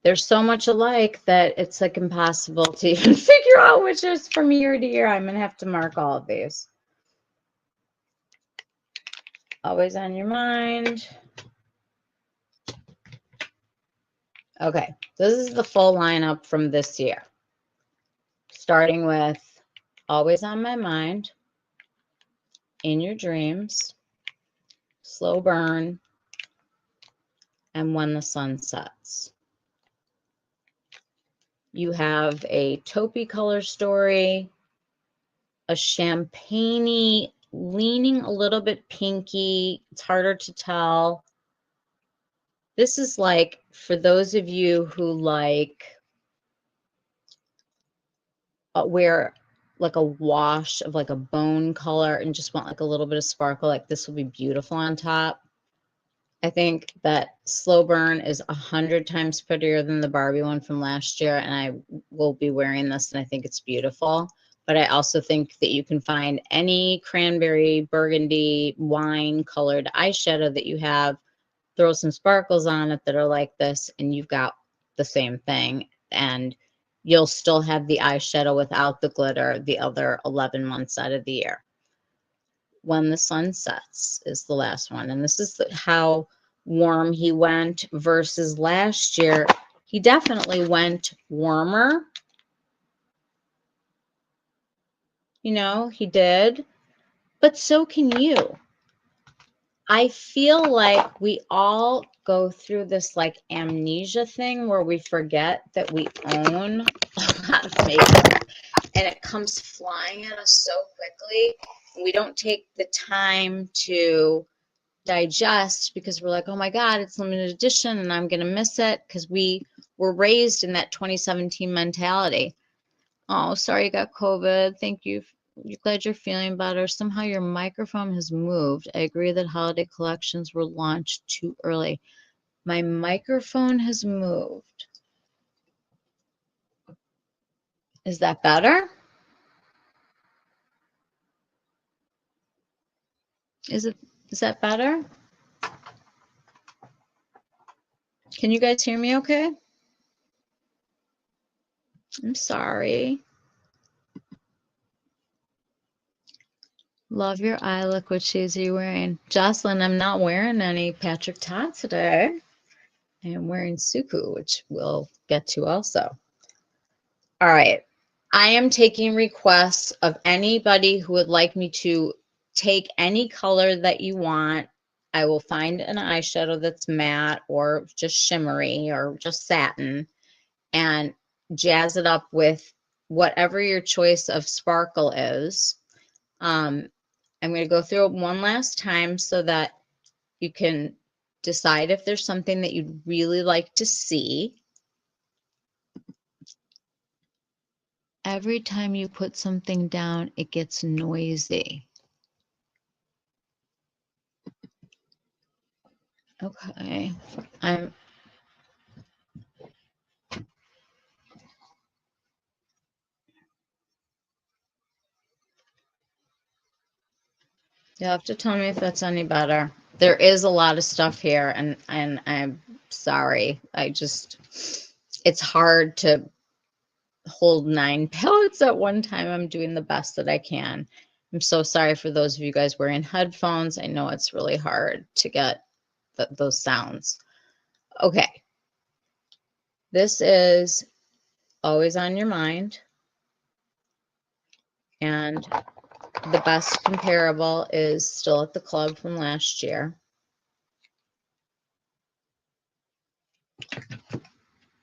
There's so much alike that it's like impossible to even figure out which is from year to year. I'm going to have to mark all of these. Always on Your Mind. Okay, this is the full lineup from this year. Starting with Always on My Mind, In Your Dreams, Slow Burn, and When the Sun Sets. You have a taupey color story, a champagne-y, leaning a little bit pinky. It's harder to tell. This is like, for those of you who like wear like a wash of like a bone color and just want like a little bit of sparkle, like this will be beautiful on top. I think that Slow Burn is 100 times prettier than the Barbie one from last year, and I will be wearing this, and I think it's beautiful. But I also think that you can find any cranberry, burgundy, wine colored eyeshadow that you have, throw some sparkles on it that are like this, and you've got the same thing. And you'll still have the eyeshadow without the glitter the other 11 months out of the year. When the Sun Sets is the last one. And this is how warm he went versus last year. He definitely went warmer. You know, he did. But so can you. I feel like we all go through this like amnesia thing where we forget that we own a lot of makeup and it comes flying at us so quickly. We don't take the time to digest because we're like, oh my God, it's limited edition and I'm going to miss it because we were raised in that 2017 mentality. Oh, sorry you got COVID. Thank you. You're glad you're feeling better. Somehow your microphone has moved. I agree that holiday collections were launched too early. My microphone has moved. Is that better? Is that better? Can you guys hear me okay? I'm sorry. Love your eye look. What shades are you wearing? Jocelyn, I'm not wearing any Patrick Ta today. I am wearing SUQQU, which we'll get to also. All right. I am taking requests of anybody who would like me to take any color that you want. I will find an eyeshadow that's matte or just shimmery or just satin and jazz it up with whatever your choice of sparkle is. I'm going to go through it one last time so that you can decide if there's something that you'd really like to see. Every time you put something down, it gets noisy. Okay, you'll have to tell me if that's any better. There is a lot of stuff here, and I'm sorry. It's hard to hold 9 palettes at one time. I'm doing the best that I can. I'm so sorry for those of you guys wearing headphones. I know it's really hard to get those sounds. Okay. This is Always on Your Mind. And the best comparable is Still at the Club from last year.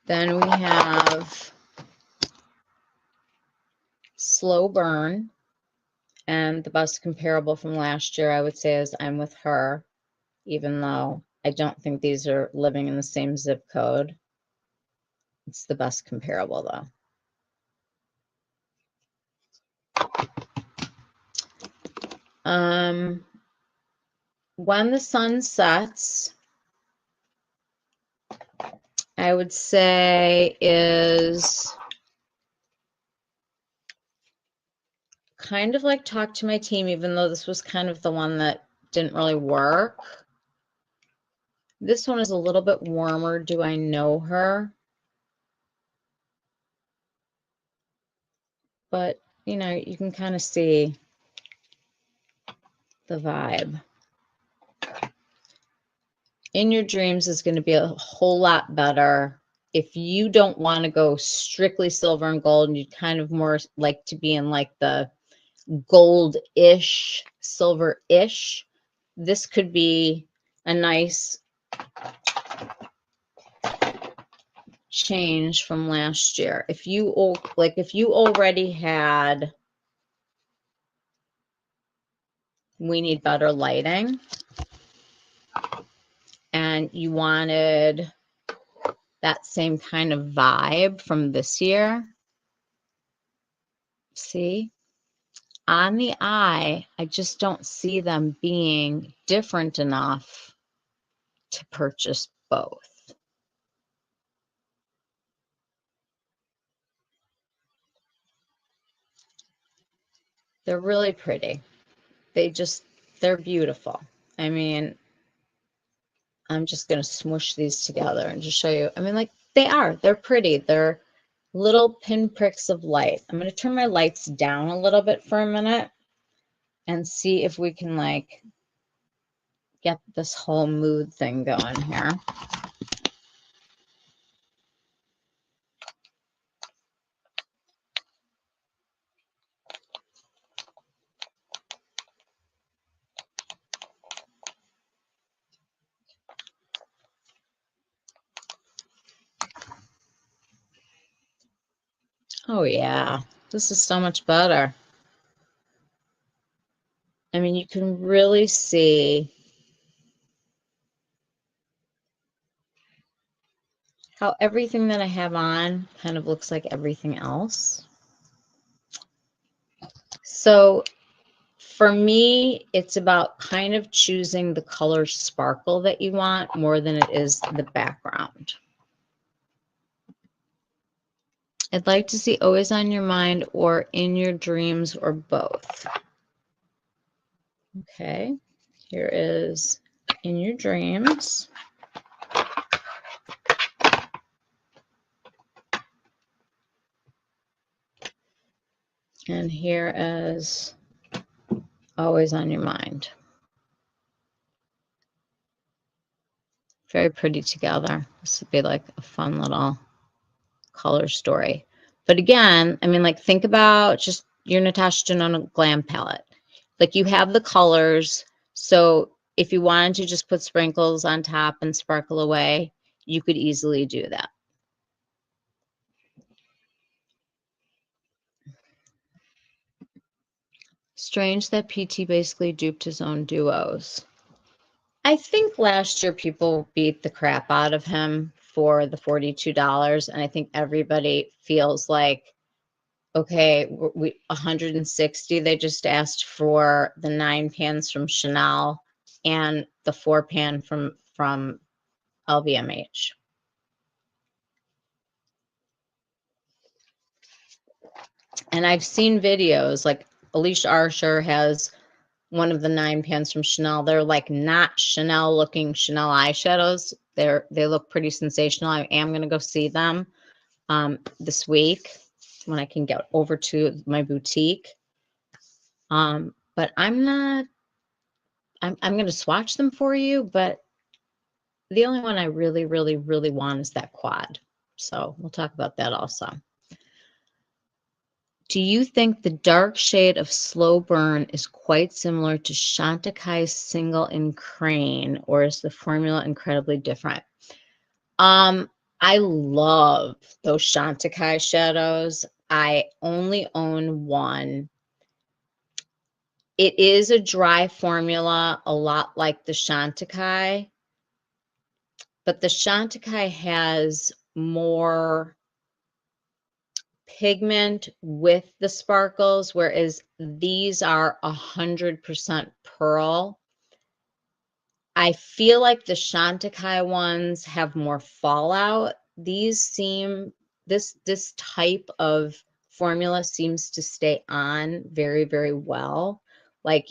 Then we have Slow Burn. And the best comparable from last year, I would say, is I'm With Her, even though I don't think these are living in the same zip code. It's the best comparable, though. When the Sun Sets, I would say is kind of like Talk to My Team, even though this was kind of the one that didn't really work. This one is a little bit warmer. Do I Know Her? But, you know, you can kind of see the vibe. In Your Dreams is going to be a whole lot better. If you don't want to go strictly silver and gold, and you'd kind of more like to be in like the gold-ish, silver-ish, this could be a nice change from last year. If you already had We Need Better Lighting and you wanted that same kind of vibe from this year, see, on the eye, I just don't see them being different enough to purchase both. They're really pretty. They're beautiful. I mean, I'm just going to smoosh these together and just show you. I mean, like, they're pretty. They're little pinpricks of light. I'm going to turn my lights down a little bit for a minute and see if we can, like, get this whole mood thing going here. Oh, yeah. This is so much better. I mean, you can really see how everything that I have on kind of looks like everything else. So for me, it's about kind of choosing the color sparkle that you want more than it is the background. I'd like to see always on your mind or in your dreams or both. Okay, here is in your dreams. And here is always on your mind. Very pretty together. This would be like a fun little color story. But again, I mean, like, think about just your Natasha Denona Glam palette. Like, you have the colors. So if you wanted to just put sprinkles on top and sparkle away, you could easily do that. Strange that PT basically duped his own duos. I think last year people beat the crap out of him for the $42, and I think everybody feels like, okay, we 160. They just asked for the 9 pans from Chanel and the 4 pan from LVMH. And I've seen videos like Alicia Archer has one of the 9 pans from Chanel. They're like not Chanel looking Chanel eyeshadows. They look pretty sensational. I am going to go see them this week when I can get over to my boutique. But I'm going to swatch them for you, but the only one I really, really, really want is that quad. So we'll talk about that also. Do you think the dark shade of Slow Burn is quite similar to Chantecaille's Single in Crane, or is the formula incredibly different? I love those Chantecaille shadows. I only own one. It is a dry formula, a lot like the Chantecaille, but the Chantecaille has more pigment with the sparkles, whereas these are 100% pearl. I feel like the Chantecaille ones have more fallout. These seem, this type of formula seems to stay on very, very well. Like,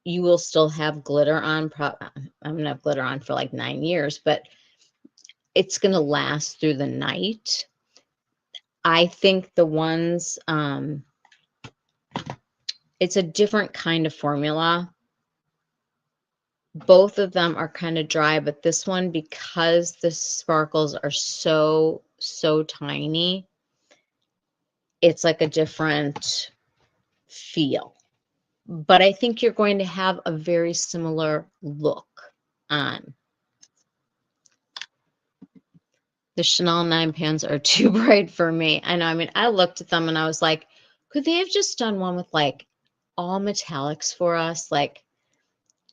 you will still have glitter on. I'm gonna have glitter on for like 9 years, but it's gonna last through the night. I think the ones, it's a different kind of formula. Both of them are kind of dry, but this one, because the sparkles are so tiny, it's like a different feel. But I think you're going to have a very similar look on. The Chanel 9 pans are too bright for me. I know. I mean, I looked at them and I was like, could they have just done one with like all metallics for us? Like,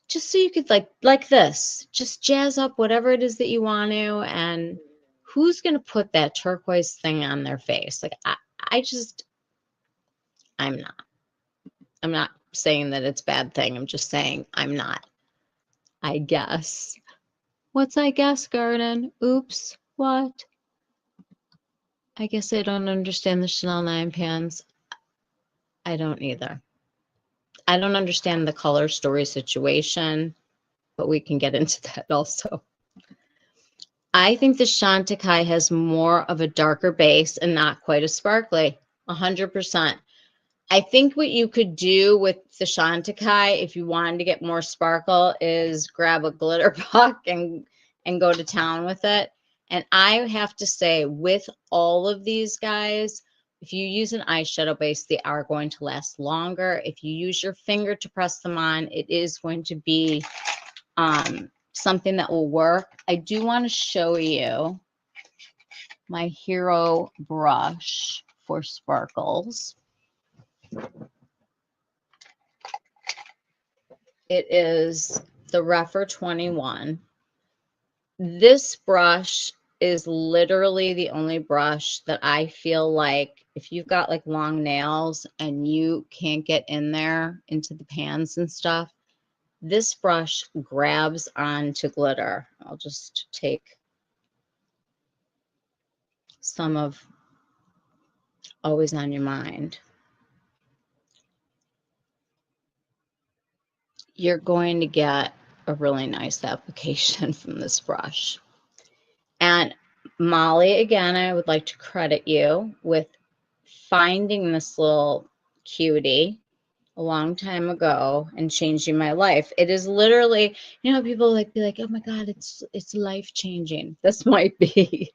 just so you could like this, just jazz up whatever it is that you want to. And who's going to put that turquoise thing on their face? Like, I'm not. I'm not saying that it's a bad thing. I'm just saying I'm not, I guess. What's I guess, Garden? Oops, what? I guess I don't understand the Chanel 9 pans. I don't either. I don't understand the color story situation, but we can get into that also. I think the Chantecaille has more of a darker base and not quite as sparkly, 100%. I think what you could do with the Chantecaille, if you wanted to get more sparkle, is grab a glitter puck and go to town with it. And I have to say, with all of these guys, if you use an eyeshadow base, they are going to last longer. If you use your finger to press them on, it is going to be something that will work. I do want to show you my hero brush for sparkles. It is the Rephr 21. This brush is literally the only brush that I feel like if you've got like long nails and you can't get in there into the pans and stuff, this brush grabs onto glitter. I'll just take some of Always on Your Mind. You're going to get a really nice application from this brush. And Molly, again, I would like to credit you with finding this little cutie a long time ago and changing my life. It is literally, you know, people like be like, oh my God, it's life changing. This might be,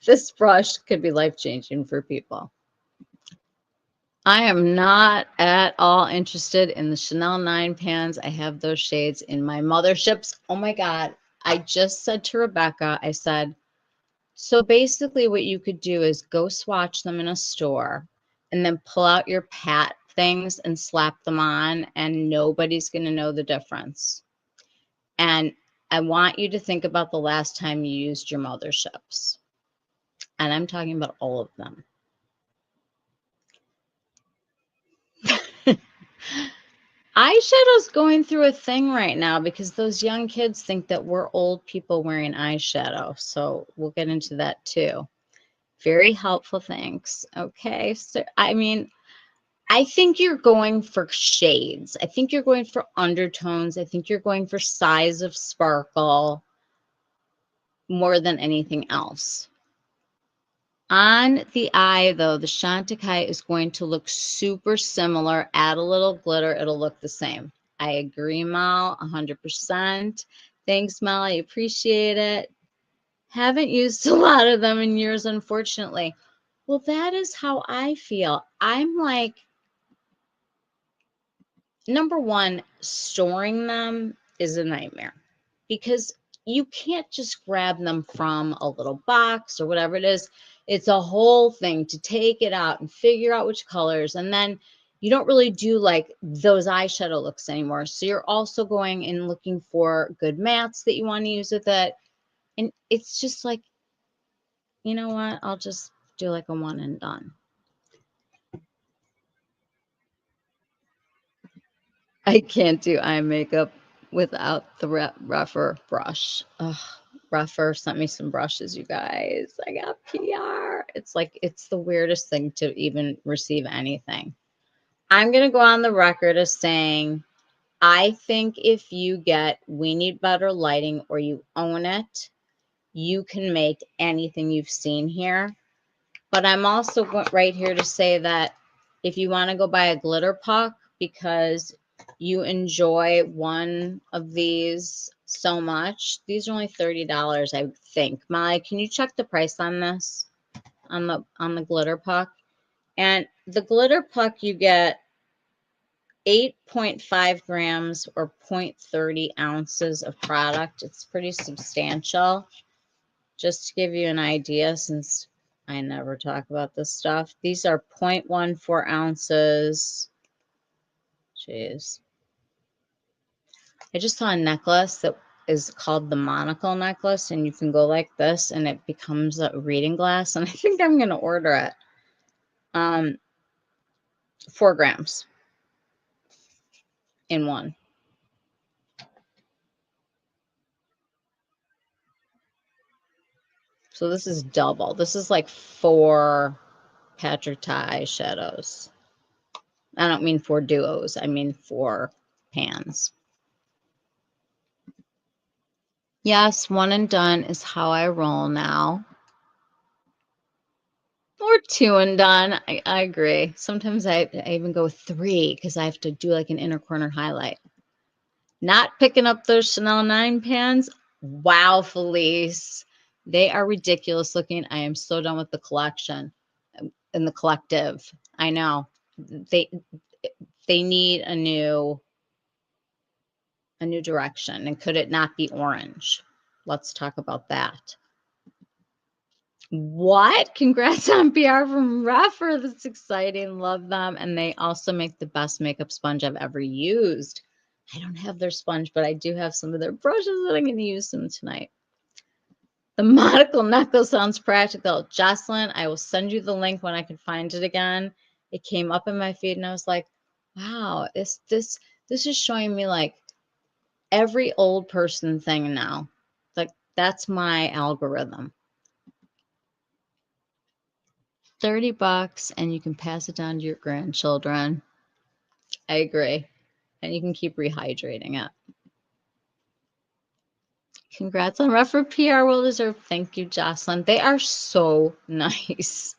this brush could be life changing for people. I am not at all interested in the Chanel 9 pans. I have those shades in my motherships. Oh my God. I just said to Rebecca, I said, so basically what you could do is go swatch them in a store and then pull out your pat things and slap them on and nobody's going to know the difference. And I want you to think about the last time you used your motherships. And I'm talking about all of them. Eyeshadow's going through a thing right now because those young kids think that we're old people wearing eyeshadow. So we'll get into that too. Very helpful, thanks. Okay, so I mean, I think you're going for shades. I think you're going for undertones. I think you're going for size of sparkle more than anything else. On the eye, though, the Chantecaille is going to look super similar. Add a little glitter, it'll look the same. I agree, Mal, 100%. Thanks, Mal. I appreciate it. Haven't used a lot of them in years, unfortunately. Well, that is how I feel. I'm like, number one, storing them is a nightmare because you can't just grab them from a little box or whatever it is. It's a whole thing to take it out and figure out which colors. And then you don't really do like those eyeshadow looks anymore. So you're also going and looking for good mattes that you want to use with it. And it's just like, you know what? I'll just do like a one and done. I can't do eye makeup without the Rephr brush. Ugh, Rephr sent me some brushes, you guys. I got PR. It's like, it's the weirdest thing to even receive anything. I'm going to go on the record as saying, I think if you get We Need Better Lighting or you own it, you can make anything you've seen here. But I'm also right here to say that if you want to go buy a glitter puck because you enjoy one of these so much, these are only $30, I think. Molly, can you check the price on this, on the glitter puck? And the glitter puck, you get 8.5 grams or 0.30 ounces of product. It's pretty substantial. Just to give you an idea, since I never talk about this stuff, these are 0.14 ounces. Jeez. I just saw a necklace that is called the monocle necklace, and you can go like this and it becomes a reading glass, and I think I'm going to order it. 4 grams in one. So this is double. This is like 4 Patrick Ta shadows. I don't mean 4 duos. I mean 4 pans. Yes, one and done is how I roll now. Or 2 and done. I agree. Sometimes I even go 3 because I have to do like an inner corner highlight. Not picking up those Chanel 9 pans. Wow, Felice. They are ridiculous looking. I am so done with the collection and the collective. I know. They need a new direction. And could it not be orange? Let's talk about that. What? Congrats on PR from Raffer. That's exciting. Love them. And they also make the best makeup sponge I've ever used. I don't have their sponge, but I do have some of their brushes that I'm going to use them tonight. The monocle necklace sounds practical. Jocelyn, I will send you the link when I can find it again. It came up in my feed and I was like, wow, this is showing me like every old person thing now. Like that's my algorithm. $30 and you can pass it down to your grandchildren. I agree. And you can keep rehydrating it. Congrats on Refer PR. Well deserved. Thank you, Jocelyn. They are so nice.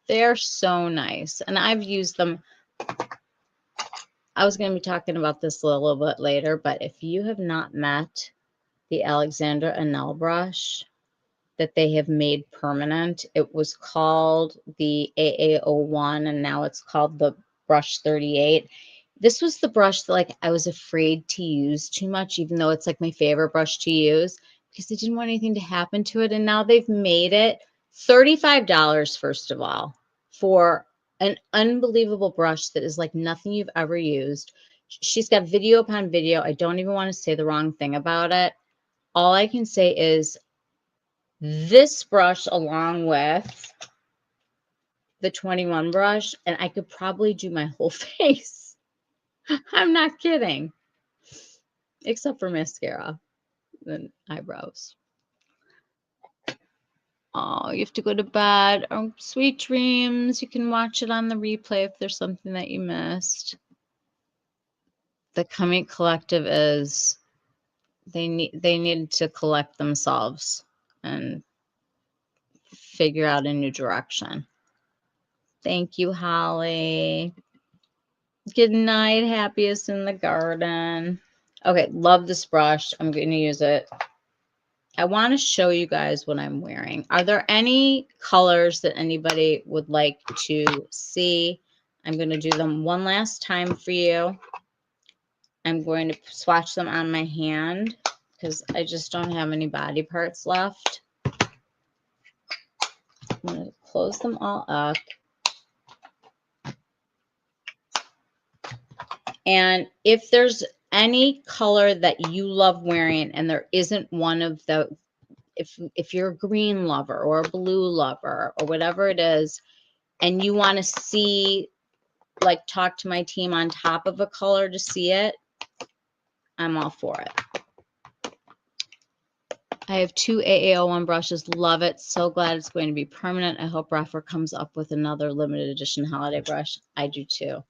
They are so nice. And I've used them. I was going to be talking about this a little bit later, but if you have not met the Alexandra Anel brush that they have made permanent, it was called the AA01 and now it's called the Brush 38. This was the brush that like I was afraid to use too much, even though it's like my favorite brush to use because I didn't want anything to happen to it. And now they've made it $35, first of all, for an unbelievable brush that is like nothing you've ever used. She's got video upon video. I don't even want to say the wrong thing about it. All I can say is this brush along with the 21 brush, and I could probably do my whole face. I'm not kidding. Except for mascara and eyebrows. Oh, you have to go to bed. Oh, sweet dreams. You can watch it on the replay if there's something that you missed. The Coming Collective is they need to collect themselves and figure out a new direction. Thank you, Holly. Good night, happiest in the garden. Okay, love this brush. I'm going to use it. I want to show you guys what I'm wearing. Are there any colors that anybody would like to see? I'm going to do them one last time for you. I'm going to swatch them on my hand because I just don't have any body parts left. I'm going to close them all up. And if there's any color that you love wearing and there isn't one of the, if you're a green lover or a blue lover or whatever it is, and you want to see, like talk to my team on top of a color to see it, I'm all for it. I have 2 AA01 brushes. Love it. So glad it's going to be permanent. I hope Raffer comes up with another limited edition holiday brush. I do too.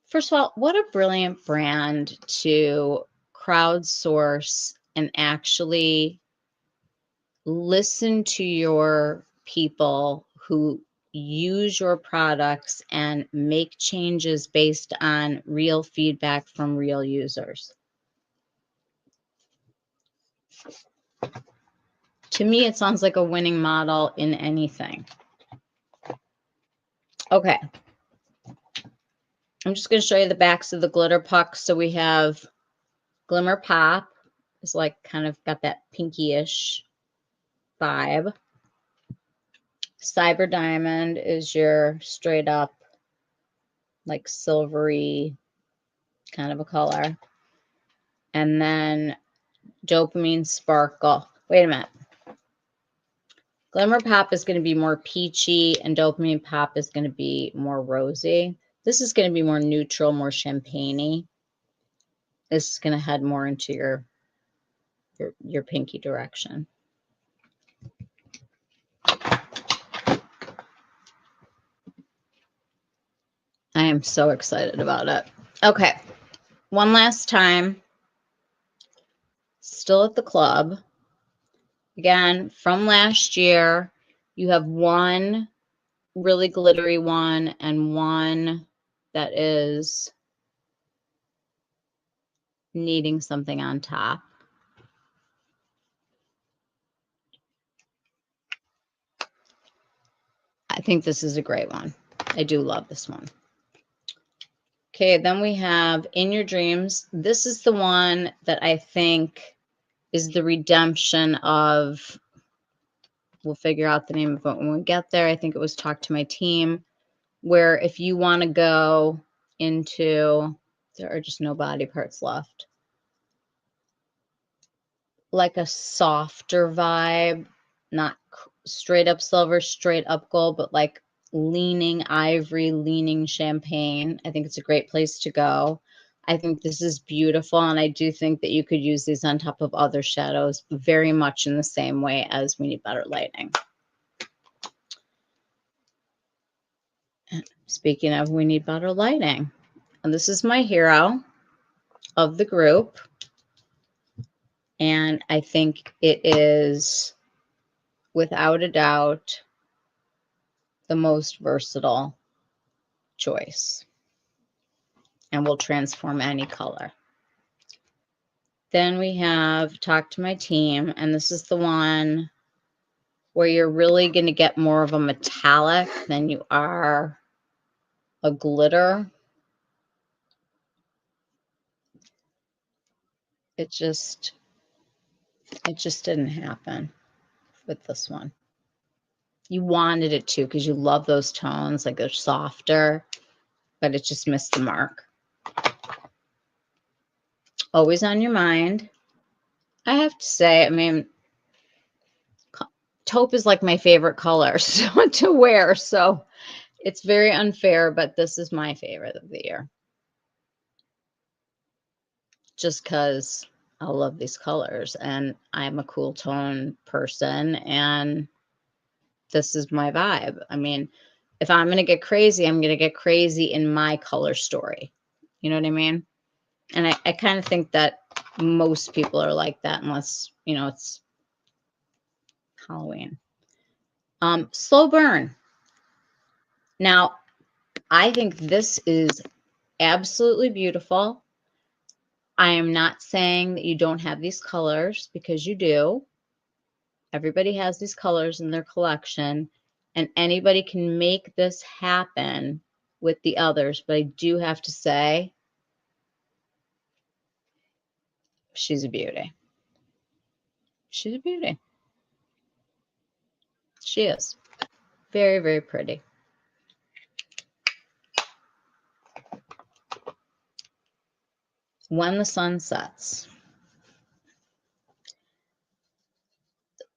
First of all, what a brilliant brand to crowdsource and actually listen to your people who use your products and make changes based on real feedback from real users. To me, it sounds like a winning model in anything. Okay. I'm just going to show you the backs of the glitter pucks. So we have Glimmer Pop. It's like kind of got that pinky-ish vibe. Cyber Diamond is your straight up like silvery kind of a color. And then Dopamine Sparkle. Wait a minute. Glimmer Pop is going to be more peachy and Dopamine Pop is going to be more rosy. This is going to be more neutral, more champagne-y. This is going to head more into your pinky direction. am so excited about it. Okay, one last time. Still at the club. Again, from last year, you have one really glittery one and one that is needing something on top. I think this is a great one. I do love this one. Okay, then we have In Your Dreams. This is the one that I think is the redemption of, we'll figure out the name of it when we get there. I think it was Talk to My Team, where if you want to go into, there are just no body parts left, like a softer vibe, not straight up silver, straight up gold, but like leaning ivory, leaning champagne. I think it's a great place to go. I think this is beautiful, and I do think that you could use these on top of other shadows very much in the same way as We Need Better Lighting. Speaking of We Need Better Lighting, and this is my hero of the group, and I think it is without a doubt the most versatile choice and will transform any color. Then we have Talk to My Team, and this is the one where you're really going to get more of a metallic than you are a glitter. It just didn't happen with this one. You wanted it to because you love those tones, like they're softer, but it just missed the mark. Always on Your Mind. I have to say, I mean, taupe is like my favorite color to wear, so it's very unfair, but this is my favorite of the year. Just because I love these colors and I'm a cool tone person and this is my vibe. I mean, if I'm going to get crazy, I'm going to get crazy in my color story. You know what I mean? And I kind of think that most people are like that unless, you know, it's Halloween. Slow Burn. Now, I think this is absolutely beautiful. I am not saying that you don't have these colors, because you do. Everybody has these colors in their collection, and anybody can make this happen with the others. But I do have to say, she's a beauty. She's a beauty. She is. Very, very pretty. When the Sun Sets.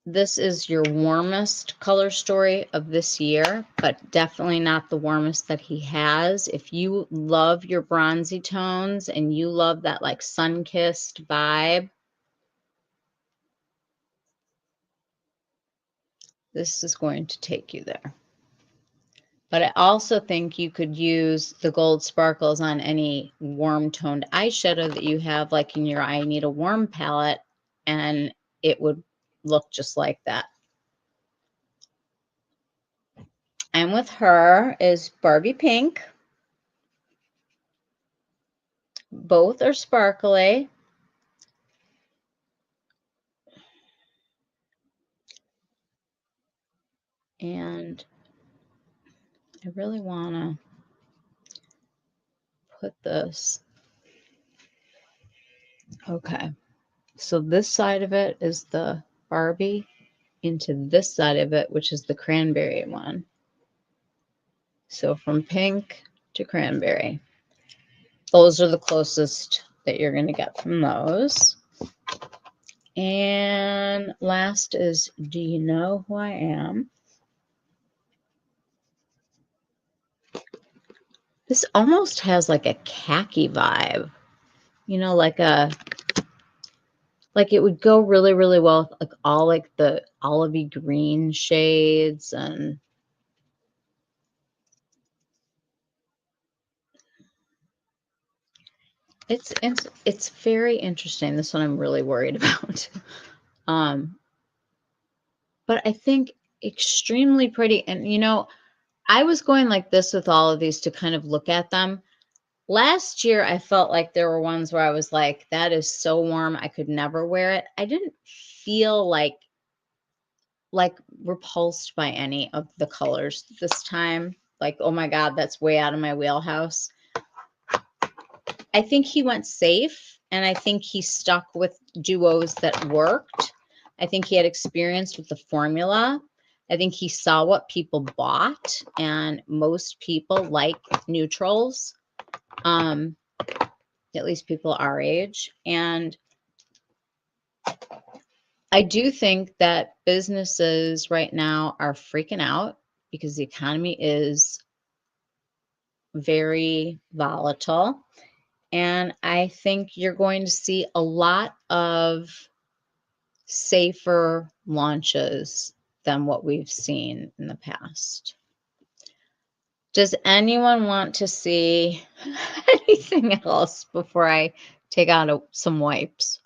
This is your warmest color story of this year, but definitely not the warmest that he has. If you love your bronzy tones and you love that like sun-kissed vibe, this is going to take you there. But I also think you could use the gold sparkles on any warm toned eyeshadow that you have, like in your I Need a Warm palette, and it would look just like that. And with her is Barbie Pink. Both are sparkly. And I really want to put this. Okay. So this side of it is the Barbie into this side of it, which is the cranberry one. So from pink to cranberry. Those are the closest that you're going to get from those. And last is Do You Know Who I Am? This almost has like a khaki vibe, you know, like it would go really, really well with like all like the olivey green shades. And It's very interesting. This one I'm really worried about. But I think extremely pretty. And you know, I was going like this with all of these to kind of look at them. Last year, I felt like there were ones where I was like, that is so warm, I could never wear it. I didn't feel like repulsed by any of the colors this time. Like, oh my God, that's way out of my wheelhouse. I think he went safe, and I think he stuck with duos that worked. I think he had experience with the formula. I think he saw what people bought, and most people like neutrals, at least people our age. And I do think that businesses right now are freaking out because the economy is very volatile. And I think you're going to see a lot of safer launches than what we've seen in the past. Does anyone want to see anything else before I take out some wipes?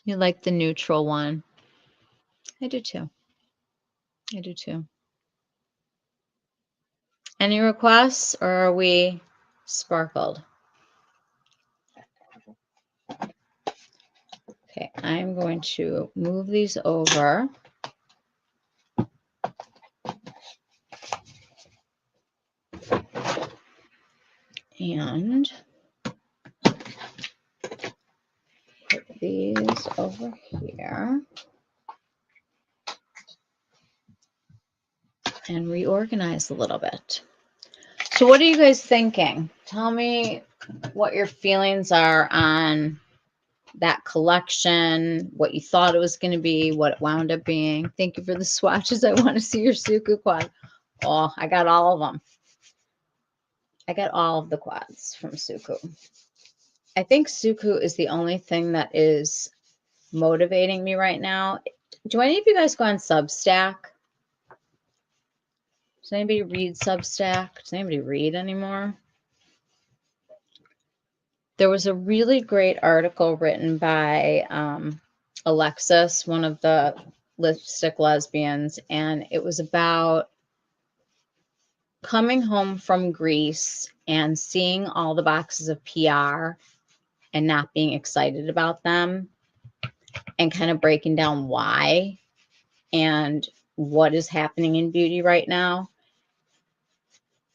You like the neutral one? I do too. I do too. Any requests, or are we sparkled? Okay, I'm going to move these over. And put these over here. And reorganize a little bit. So what are you guys thinking? Tell me what your feelings are on that collection, what you thought it was going to be, what it wound up being. Thank you for the swatches. I want to see your SUQQU quad. Oh, I got all of them. I got all of the quads from SUQQU. I think SUQQU is the only thing that is motivating me right now. Do any of you guys go on Substack? Does anybody read Substack? Does anybody read anymore? There was a really great article written by Alexis, one of the lipstick lesbians, and it was about coming home from Greece and seeing all the boxes of PR and not being excited about them, and kind of breaking down why and what is happening in beauty right now.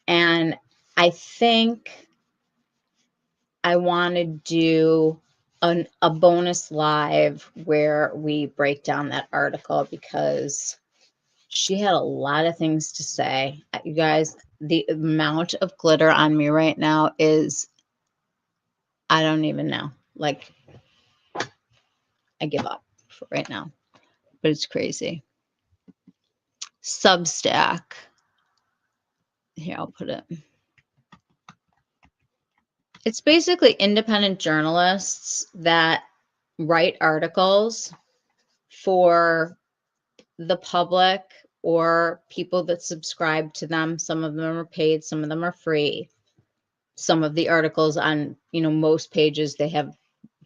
And I think I want to do a bonus live where we break down that article, because she had a lot of things to say. You guys, the amount of glitter on me right now is, I don't even know. Like, I give up for right now, but it's crazy. Substack. Here, I'll put it. It's basically independent journalists that write articles for the public or people that subscribe to them. Some of them are paid, some of them are free. Some of the articles on, you know, most pages, they have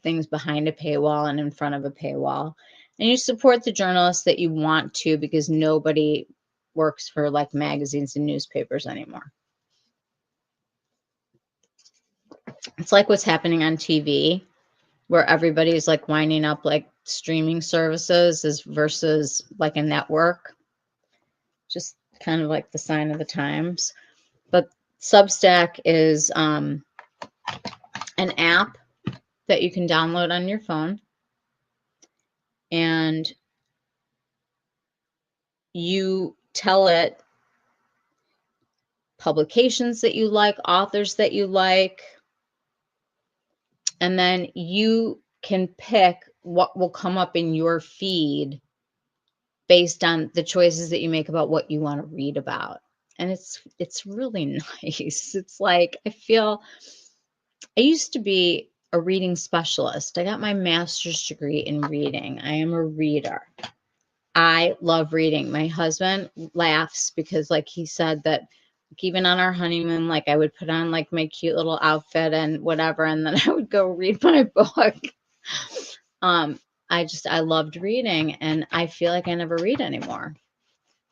things behind a paywall and in front of a paywall. And you support the journalists that you want to, because nobody works for like magazines and newspapers anymore. It's like what's happening on TV, where everybody's like winding up like streaming services as versus like a network. Just kind of like the sign of the times. But Substack is an app that you can download on your phone, and you tell it publications that you like, authors that you like, and then you can pick what will come up in your feed based on the choices that you make about what you want to read about. And it's really nice. It's like, I used to be a reading specialist. I got my master's degree in reading. I am a reader. I love reading. My husband laughs because, like, he said that even on our honeymoon, like I would put on like my cute little outfit and whatever, and then I would go read my book. I loved reading, and I feel like I never read anymore.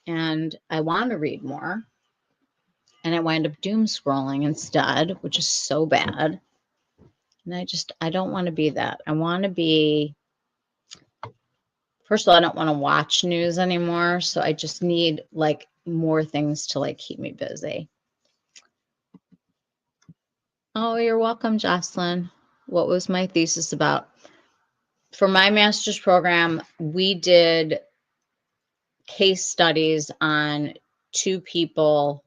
And I want to read more. And I wind up doom scrolling instead, which is so bad. And I don't want to be that. I want to be, first of all, I don't want to watch news anymore. So I just need like more things to like keep me busy. Oh, you're welcome, Jocelyn. What was my thesis about? For my master's program, we did case studies on 2 people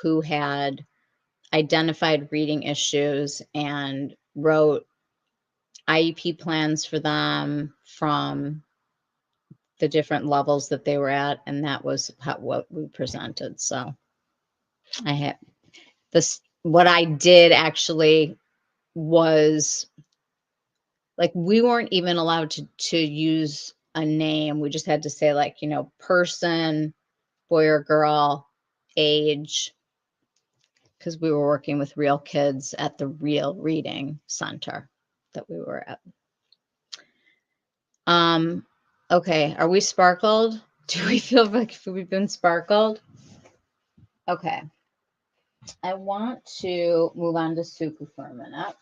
who had identified reading issues and wrote IEP plans for them from the different levels that they were at, and that was what we presented. So I had this, what I did actually was like, we weren't even allowed to use a name. We just had to say like, you know, person, boy or girl, age, because we were working with real kids at the real reading center that we were at. Okay, are we sparkled? Do we feel like we've been sparkled? Okay. I want to move on to SUQQU for a minute.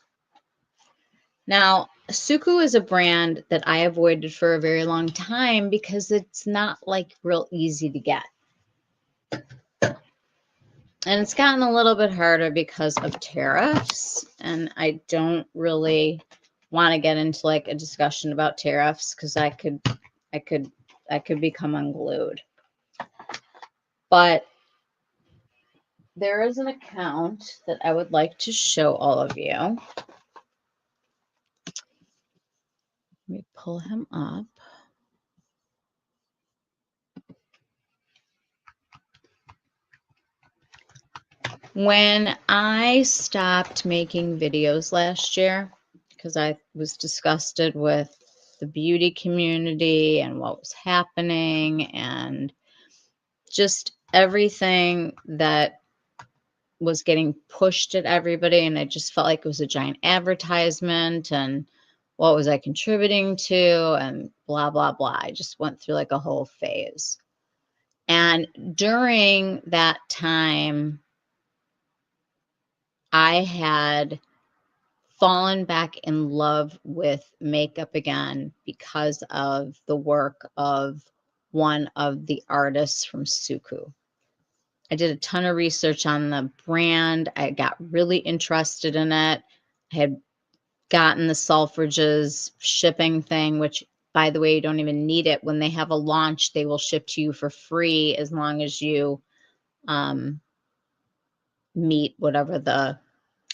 Now, SUQQU is a brand that I avoided for a very long time because it's not like real easy to get. And it's gotten a little bit harder because of tariffs. And I don't really want to get into like a discussion about tariffs because I could become unglued. But there is an account that I would like to show all of you. Let me pull him up. When I stopped making videos last year, because I was disgusted with the beauty community and what was happening and just everything that was getting pushed at everybody, and I just felt like it was a giant advertisement, and what was I contributing to, and blah, blah, blah. I just went through like a whole phase. And during that time, I had fallen back in love with makeup again because of the work of one of the artists from SUQQU. I did a ton of research on the brand. I got really interested in it. I had gotten the Selfridges shipping thing, which, by the way, you don't even need it. When they have a launch, they will ship to you for free as long as you meet whatever the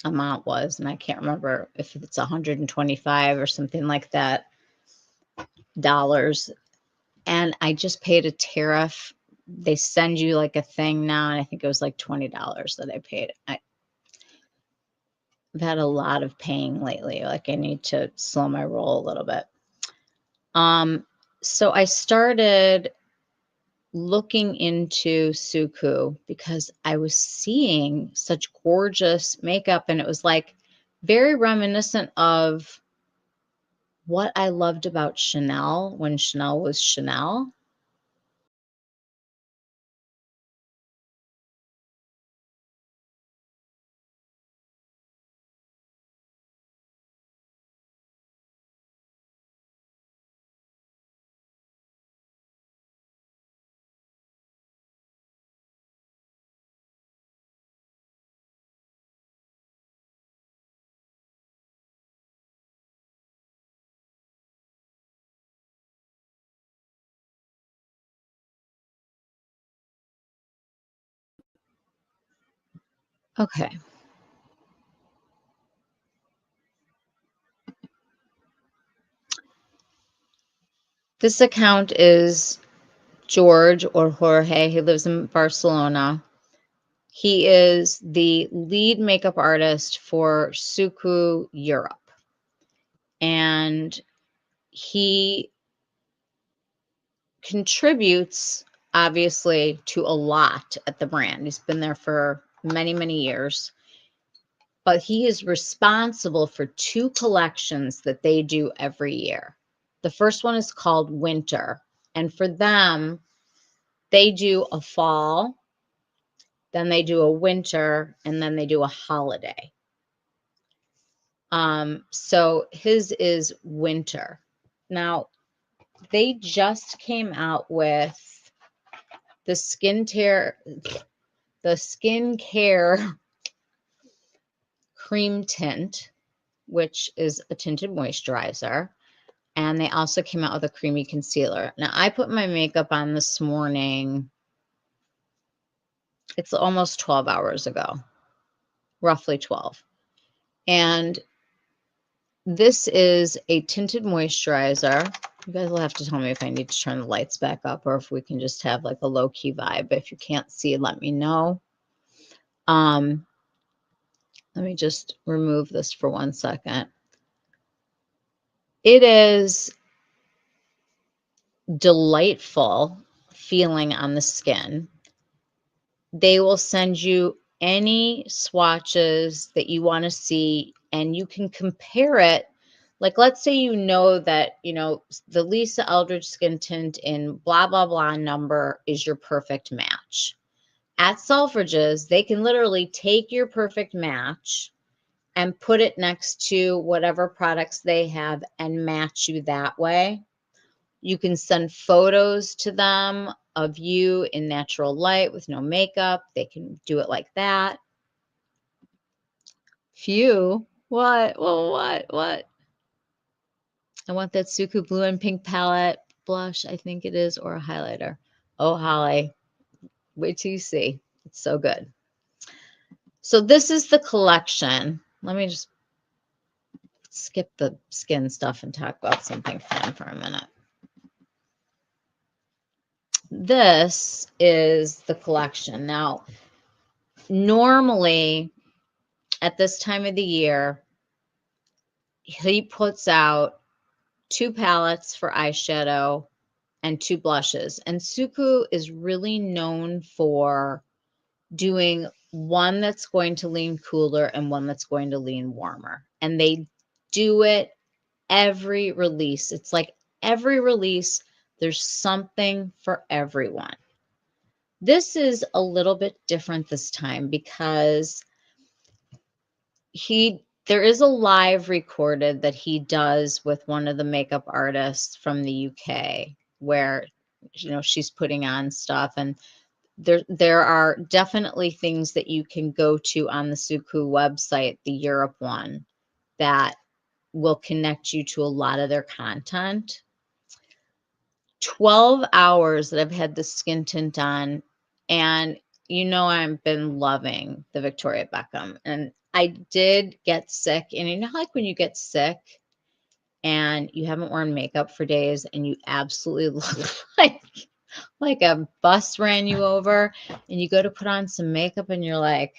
amount was. And I can't remember if it's 125 or something like that dollars. And I just paid a tariff. They send you like a thing now, and I think it was like $20 that I paid. I've had a lot of paying lately. Like I need to slow my roll a little bit. So I started looking into SUQQU because I was seeing such gorgeous makeup, and it was like very reminiscent of what I loved about Chanel when Chanel was Chanel. Okay. This account is George or Jorge. He lives in Barcelona. He is the lead makeup artist for SUQQU Europe. And he contributes obviously to a lot at the brand. He's been there for many, many years. But he is responsible for 2 collections that they do every year. The first one is called Winter. And for them, they do a fall, then they do a winter, and then they do a holiday. So his is Winter. Now, they just came out with the skincare cream tint, which is a tinted moisturizer. And they also came out with a creamy concealer. Now, I put my makeup on this morning. It's almost 12 hours ago, roughly 12. And this is a tinted moisturizer. You guys will have to tell me if I need to turn the lights back up or if we can just have like a low-key vibe. If you can't see, let me know. Let me just remove this for 1 second. It is delightful feeling on the skin. They will send you any swatches that you want to see, and you can compare it. Like, let's say you know that, the Lisa Eldridge skin tint in blah, blah, blah number is your perfect match. At Selfridges, they can literally take your perfect match and put it next to whatever products they have and match you that way. You can send photos to them of you in natural light with no makeup. They can do it like that. Phew. What? Well, what? I want that SUQQU blue and pink palette blush, I think it is, or a highlighter. Oh, Holly, wait till you see. It's so good. So this is the collection. Let me just skip the skin stuff and talk about something fun for a minute. This is the collection. Now, normally at this time of the year, he puts out 2 palettes for eyeshadow and 2 blushes. And SUQQU is really known for doing one that's going to lean cooler and one that's going to lean warmer. And they do it every release. It's like every release, there's something for everyone. This is a little bit different this time because there is a live recorded that he does with one of the makeup artists from the UK where she's putting on stuff, and there are definitely things that you can go to on the SUQQU website, the Europe one, that will connect you to a lot of their content. 12 hours that I've had the skin tint on, and I've been loving the Victoria Beckham, and I did get sick. And like when you get sick and you haven't worn makeup for days and you absolutely look like a bus ran you over, and you go to put on some makeup and you're like,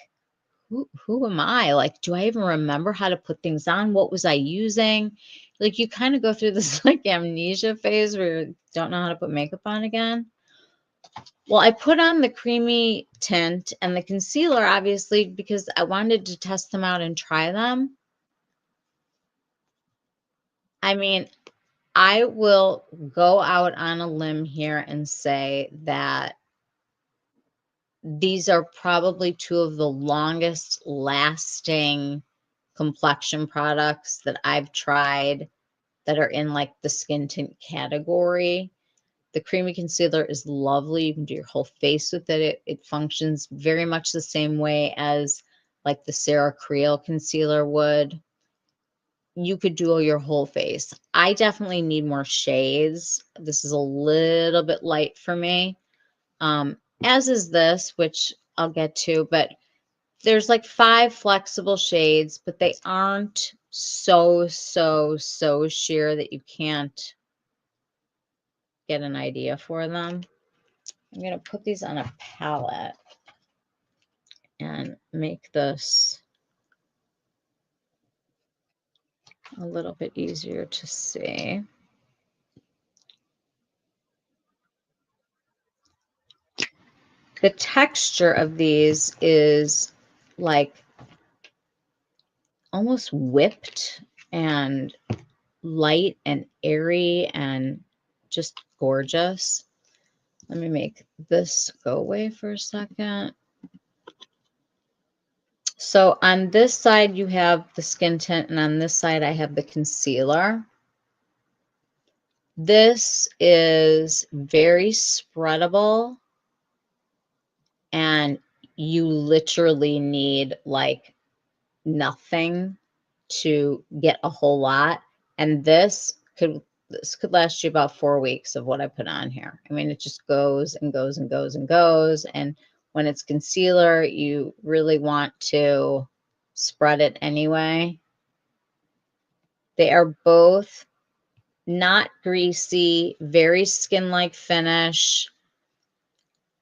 who am I? Like, do I even remember how to put things on? What was I using? Like, you kind of go through this like amnesia phase where you don't know how to put makeup on again. Well, I put on the creamy tint and the concealer, obviously, because I wanted to test them out and try them. I mean, I will go out on a limb here and say that these are probably 2 of the longest lasting complexion products that I've tried that are in like the skin tint category. The creamy concealer is lovely. You can do your whole face with it. It functions very much the same way as like the Sarah Creel concealer would. You could do your whole face. I definitely need more shades. This is a little bit light for me. As is this, which I'll get to, but there's like 5 flexible shades, but they aren't so sheer that you can't get an idea for them. I'm going to put these on a palette and make this a little bit easier to see. the texture of these is like almost whipped and light and airy and just gorgeous. Let me make this go away for a second. So on this side, you have the skin tint, and on this side, I have the concealer. This is very spreadable, and you literally need like nothing to get a whole lot. And this could last you about 4 weeks of what I put on here. I mean, it just goes and goes and goes and goes. And when it's concealer, you really want to spread it anyway. They are both not greasy, very skin-like finish.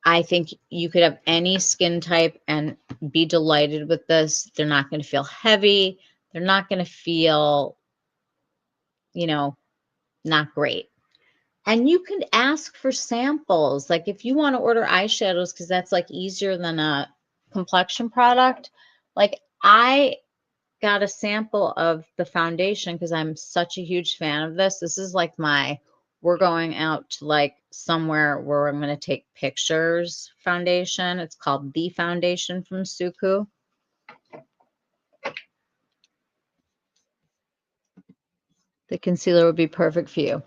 I think you could have any skin type and be delighted with this. They're not going to feel heavy. They're not going to feel, you know, not great. And you can ask for samples. Like if you want to order eyeshadows, because that's like easier than a complexion product. Like I got a sample of the foundation because I'm such a huge fan of this. This is like we're going out to like somewhere where I'm going to take pictures foundation. It's called The Foundation from SUQQU. The concealer would be perfect for you.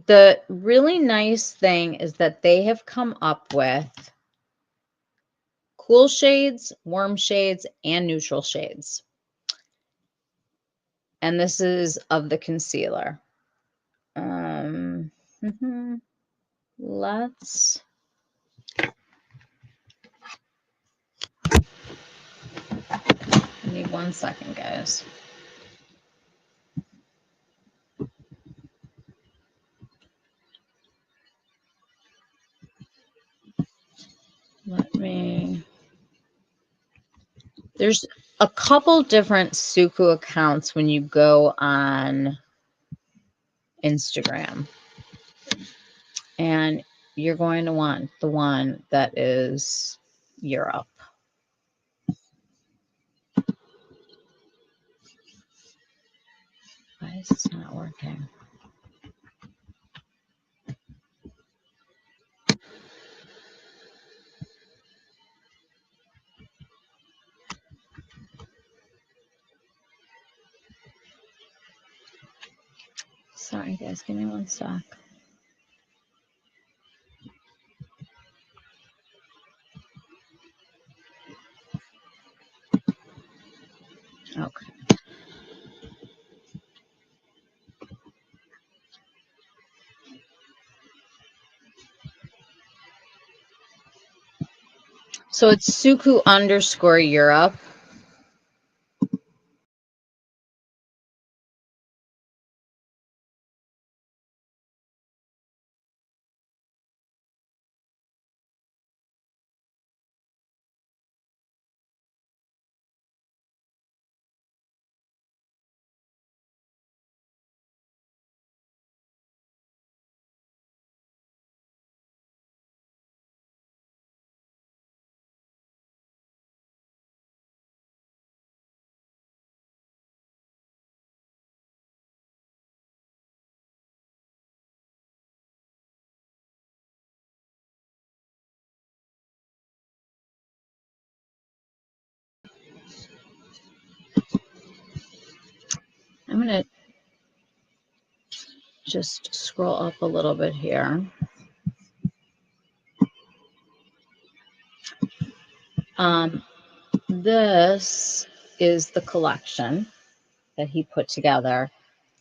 The really nice thing is that they have come up with cool shades, warm shades, and neutral shades. And this is of the concealer. Let's give me 1 second, guys. There's a couple different SUQQU accounts when you go on Instagram. And you're going to want the one that is Europe. Why is this not working? Sorry, guys. Give me 1 sec. Okay. So it's SUQQU_Europe. I'm going to just scroll up a little bit here. This is the collection that he put together.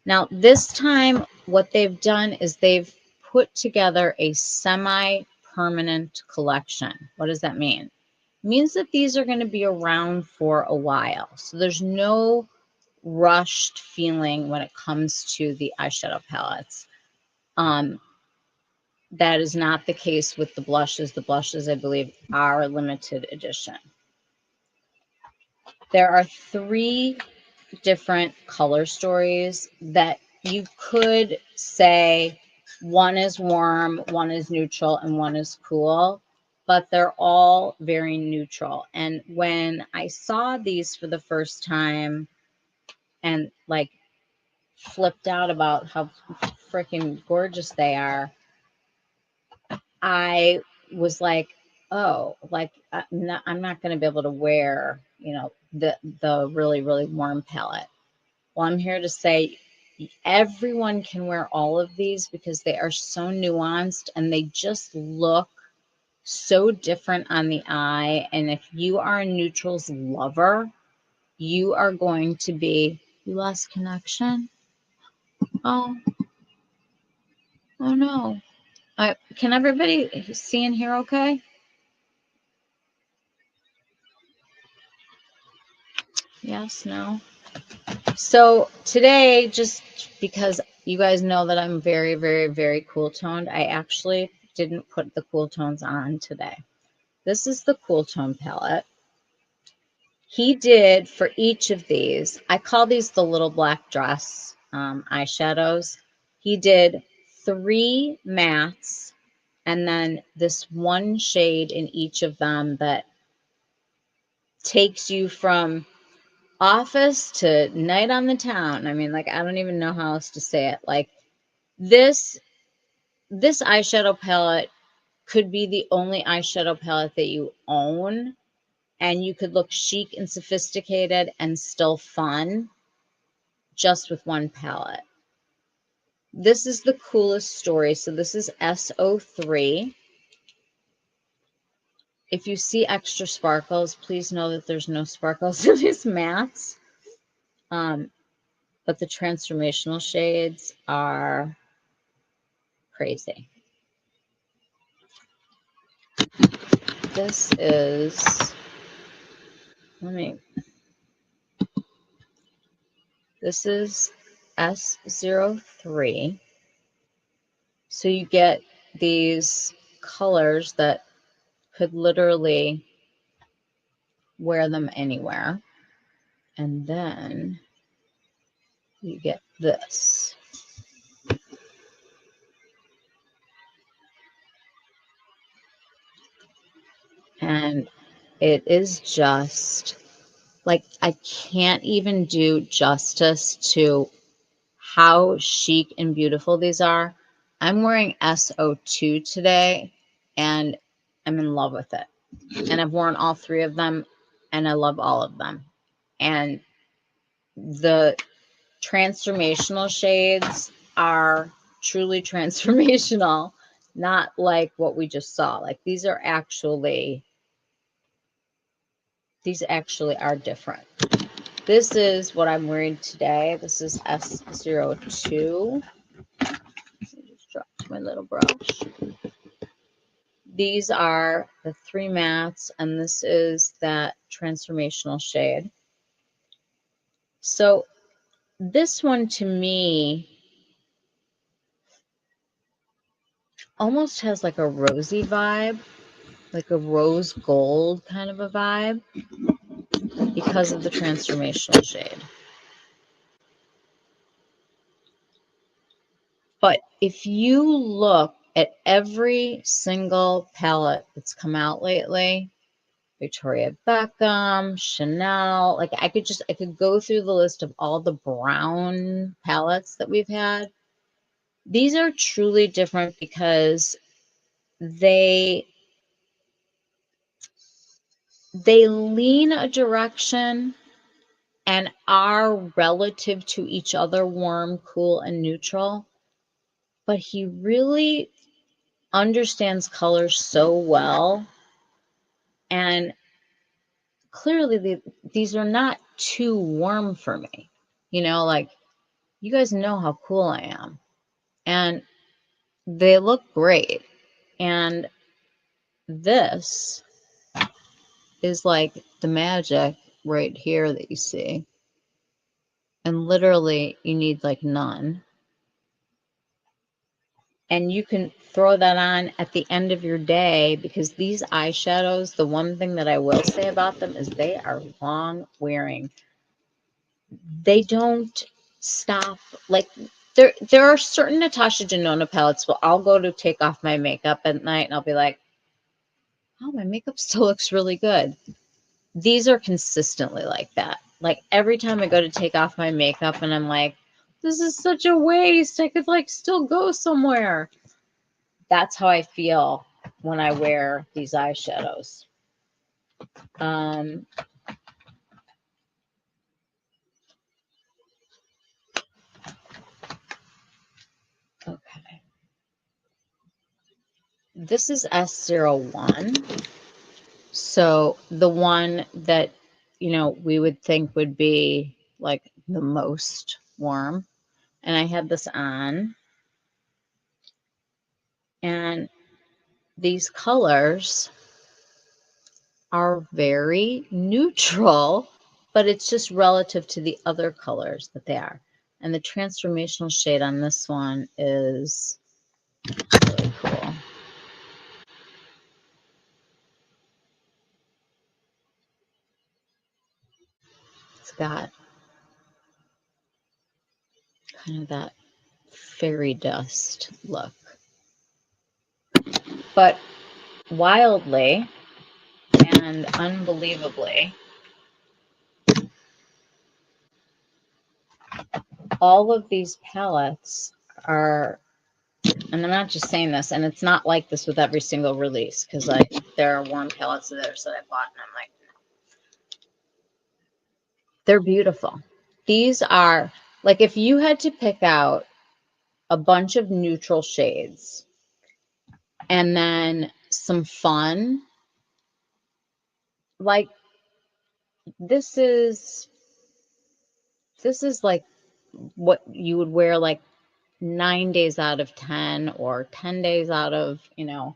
Now, this time, what they've done is they've put together a semi-permanent collection. What does that mean? It means that these are going to be around for a while. So there's no rushed feeling when it comes to the eyeshadow palettes. That is not the case with the blushes. The blushes, I believe, are limited edition. There are 3 different color stories that you could say one is warm, one is neutral, and one is cool. but they're all very neutral. And when I saw these for the first time and like flipped out about how freaking gorgeous they are, I was like, oh, like I'm not going to be able to wear, you know, the really, really warm palette. Well, I'm here to say everyone can wear all of these because they are so nuanced and they just look so different on the eye. And if you are a neutrals lover, you are going to be, you lost connection? Oh, oh no. Can everybody see and hear okay? Yes, no. So today, just because you guys know that I'm very, very, very cool toned, I actually didn't put the cool tones on today. This is the cool tone palette. He did for each of these, I call these the little black dress eyeshadows. He did 3 mattes and then this one shade in each of them that takes you from office to night on the town. I mean, like, I don't even know how else to say it. Like this eyeshadow palette could be the only eyeshadow palette that you own, and you could look chic and sophisticated and still fun just with one palette. This is the coolest story. So this is SO3. If you see extra sparkles, please know that there's no sparkles in these mattes. But the transformational shades are crazy. This is, this is S03. So you get these colors that could literally wear them anywhere. And then you get this. And it is just like, I can't even do justice to how chic and beautiful these are. I'm wearing SO2 today and I'm in love with it. And I've worn all 3 of them and I love all of them. And the transformational shades are truly transformational, not like what we just saw. Like these actually are different. This is what I'm wearing today. This is S02. Just dropped my little brush. These are the 3 mattes, and this is that transformational shade. So this one to me almost has like a rosy vibe, like a rose gold kind of a vibe because of the transformational shade. But if you look at every single palette that's come out lately, Victoria Beckham, Chanel, like I could go through the list of all the brown palettes that we've had. These are truly different because they lean a direction and are relative to each other warm, cool, and neutral. But he really understands colors so well. And clearly, these are not too warm for me. You know, like, you guys know how cool I am. And they look great. And this is like the magic right here that you see. And literally, you need like none. And you can throw that on at the end of your day because these eyeshadows, the one thing that I will say about them is they are long wearing. They don't stop. Like there are certain Natasha Denona palettes where I'll go to take off my makeup at night and I'll be like, oh, my makeup still looks really good. These are consistently like that. Like every time I go to take off my makeup and I'm like, this is such a waste. I could like still go somewhere. That's how I feel when I wear these eyeshadows. Okay. This is S01. So the one that, you know, we would think would be like the most warm. And I had this on. And these colors are very neutral, but it's just relative to the other colors that they are. And the transformational shade on this one is really cool. It's got kind of that fairy dust look. But wildly and unbelievably, all of these palettes are, and I'm not just saying this, and it's not like this with every single release, because like there are warm palettes of theirs that I bought, and I'm like, they're beautiful. These are like if you had to pick out a bunch of neutral shades and then some fun, like this is like what you would wear like 9 days out of 10 or 10 days out of, you know,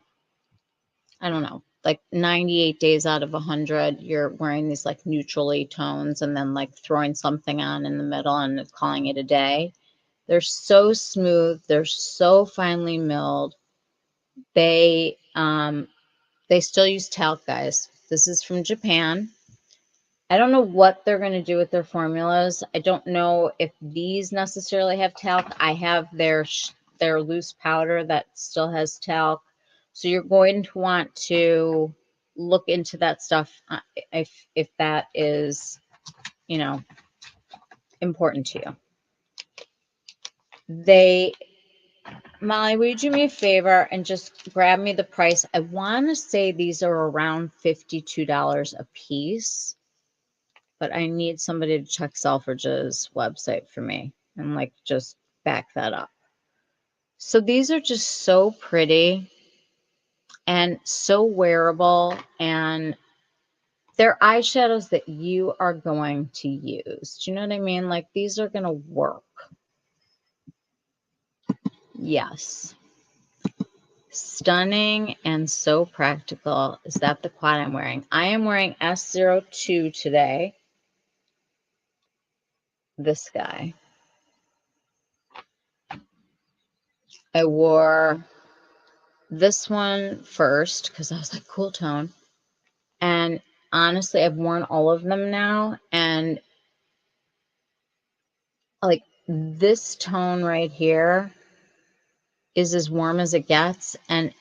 I don't know, like 98 days out of 100, you're wearing these like neutrally tones and then like throwing something on in the middle and calling it a day. They're so smooth. They're so finely milled. They still use talc, guys. This is from Japan. I don't know what they're going to do with their formulas. I don't know if these necessarily have talc. I have their loose powder that still has talc. So you're going to want to look into that stuff if that is, you know, important to you. Molly, will you do me a favor and just grab me the price? I want to say these are around $52 a piece, but I need somebody to check Selfridge's website for me and like just back that up. So these are just so pretty and so wearable, and they're eyeshadows that you are going to use. Do you know what I mean? Like these are going to work. Yes. Stunning and so practical. Is that the quad I'm wearing? I am wearing S02 today. This guy. I wore this one first because I was like, cool tone. And honestly, I've worn all of them now. And like this tone right here is as warm as it gets. And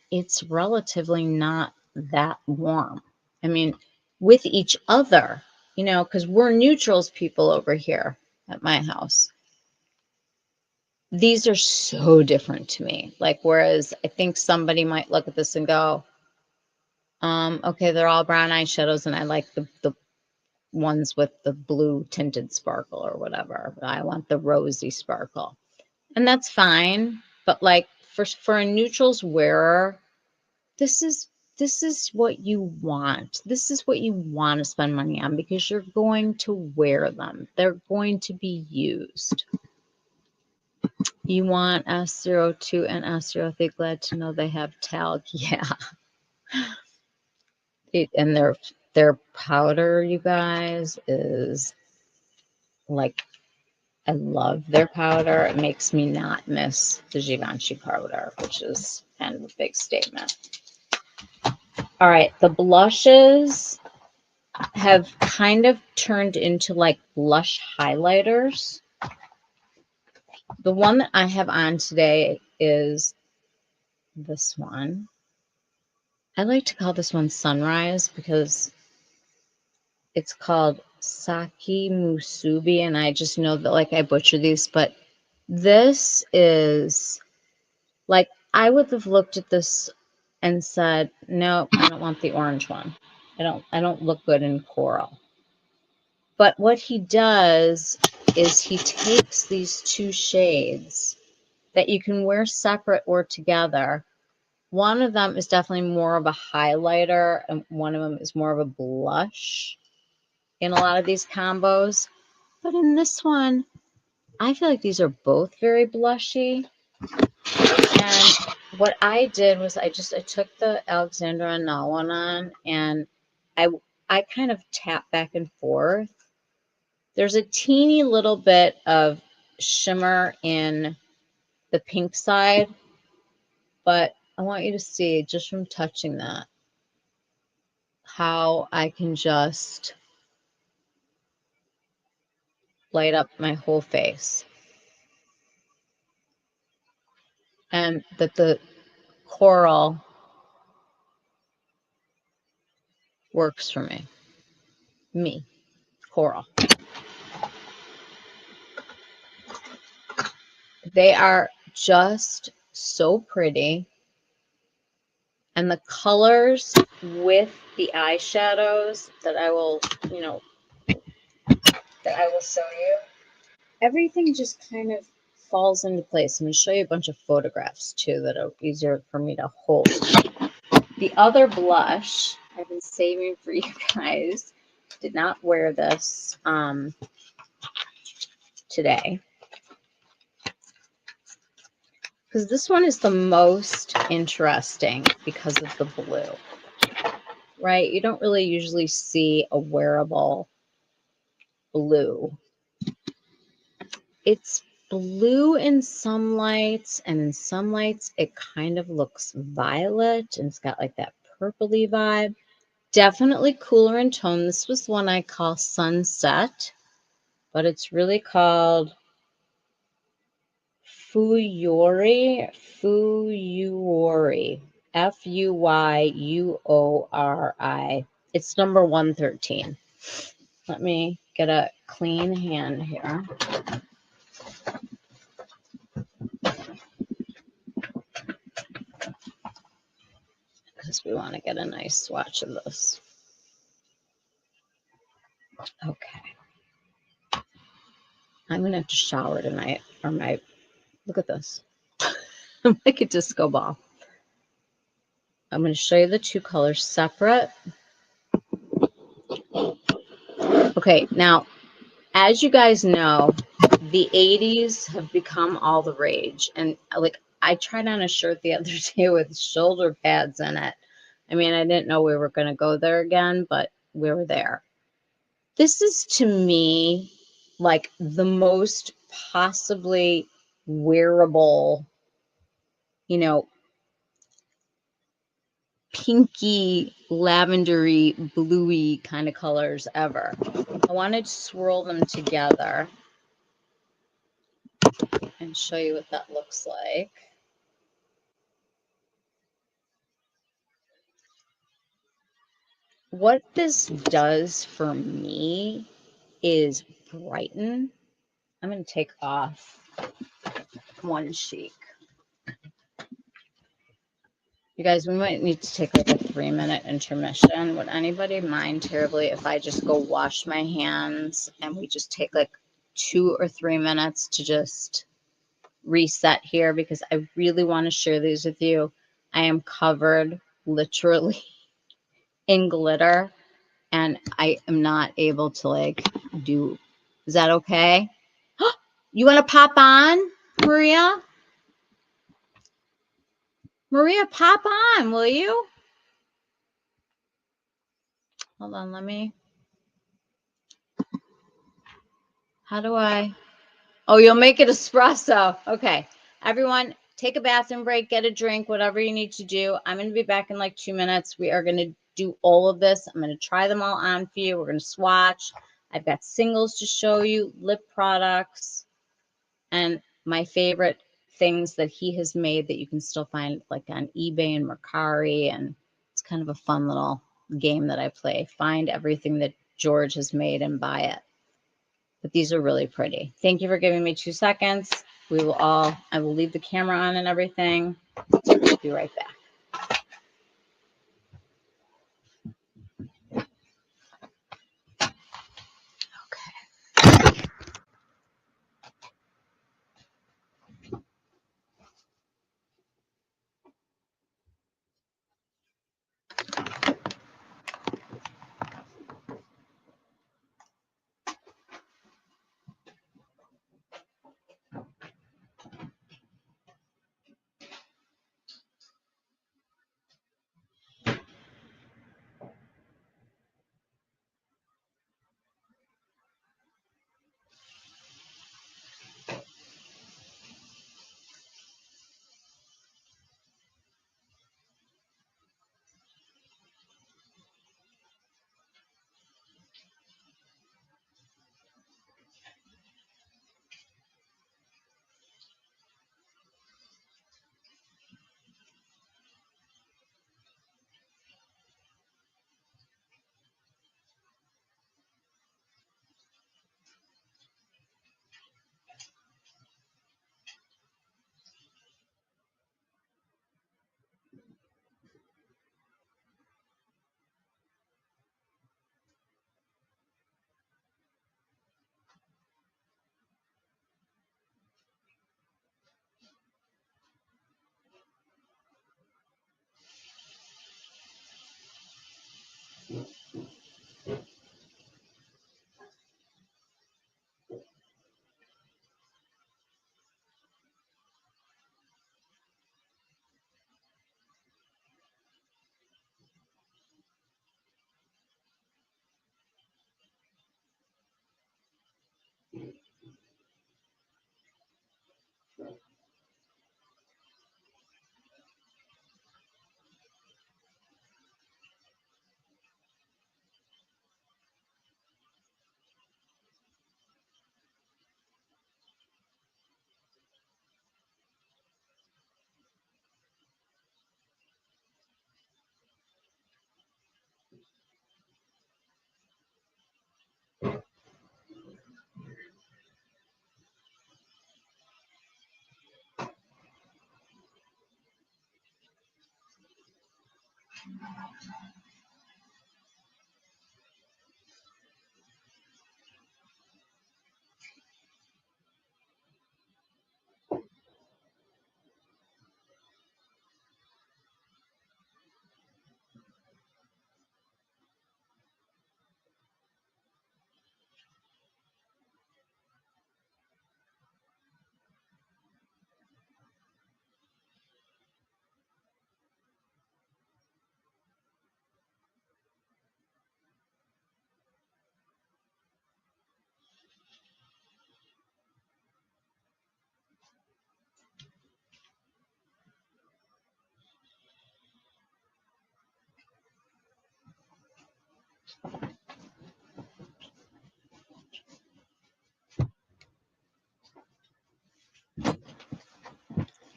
it's relatively not that warm. I mean, with each other, you know, because we're neutrals people over here at my house. These are so different to me. Like, whereas I think somebody might look at this and go, okay, they're all brown eyeshadows, and I like the ones with the blue tinted sparkle or whatever. I want the rosy sparkle. And that's fine. But like for a neutrals wearer, this is what you want. This is what you want to spend money on because you're going to wear them. They're going to be used. You want S02 and S03. Glad to know they have talc. Yeah. And their powder, you guys, is like, I love their powder. It makes me not miss the Givenchy powder, which is kind of a big statement. All right, the blushes have kind of turned into like blush highlighters. The one that I have on today is this one. I like to call this one Sunrise because it's called Saki Musubi, and I just know that like I butcher these, but this is like I would have looked at this and said, no, I don't want the orange one. I don't look good in coral. But what he does is he takes these two shades that you can wear separate or together. One of them is definitely more of a highlighter, and one of them is more of a blush in a lot of these combos. But in this one, I feel like these are both very blushy. And what I did was I took the Alexandra Anal one on, and I kind of tap back and forth. There's a teeny little bit of shimmer in the pink side, but I want you to see just from touching that how I can just light up my whole face. And that the coral works for me. Coral. They are just so pretty. And the colors with the eyeshadows that I will, that I will show you, everything just kind of falls into place. I'm going to show you a bunch of photographs too that are easier for me to hold. The other blush I've been saving for you guys, did not wear this today, because this one is the most interesting because of the blue, right? You don't really usually see a wearable blue. It's blue in some lights, and in some lights it kind of looks violet, and it's got like that purpley vibe. Definitely cooler in tone. This was one I call Sunset, but it's really called Fuyuri. Fuyuri. It's number 113. Let me get a clean hand here. Because we want to get a nice swatch of this. Okay. I'm going to have to shower tonight, or look at this. I'm like a disco ball. I'm going to show you the two colors separate. Okay, now, as you guys know, the 80s have become all the rage. And like, I tried on a shirt the other day with shoulder pads in it. I mean, I didn't know we were going to go there again, but we were there. This is, to me, like the most possibly wearable, pinky, lavendery, bluey kind of colors ever. I wanted to swirl them together and show you what that looks like. What this does for me is brighten. I'm going to take off one cheek. You guys, we might need to take like a 3-minute intermission. Would anybody mind terribly if I just go wash my hands and we just take like 2 or 3 minutes to just reset here, because I really want to share these with you. I am covered literally in glitter, and I am not able to like do. Is that okay? You want to pop on, Maria? Maria, pop on, will you? Hold on, let me. How do I? Oh, you'll make it espresso. Okay. Everyone, take a bathroom break, get a drink, whatever you need to do. I'm going to be back in like 2 minutes. We are going to do all of this. I'm going to try them all on for you. We're going to swatch. I've got singles to show you, lip products, and my favorite things that he has made that you can still find like on eBay and Mercari. And it's kind of a fun little game that I play. Find everything that George has made and buy it. But these are really pretty. Thank you for giving me 2 seconds. I will leave the camera on and everything. I'll be right back.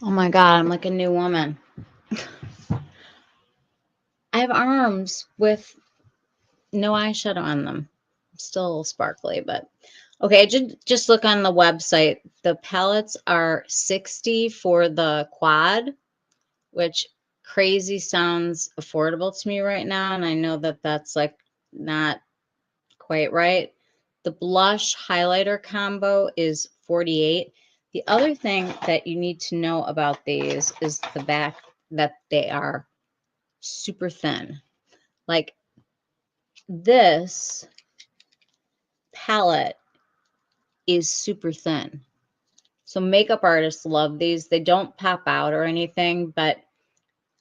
Oh my God, I'm like a new woman. I have arms with no eyeshadow on them. I'm still a little sparkly, but okay, just look on the website. The palettes are $60 for the quad, which crazy sounds affordable to me right now. And I know that that's like not quite right. The blush highlighter combo is $48. The other thing that you need to know about these is the back, that they are super thin. Like this palette is super thin. So makeup artists love these. They don't pop out or anything, but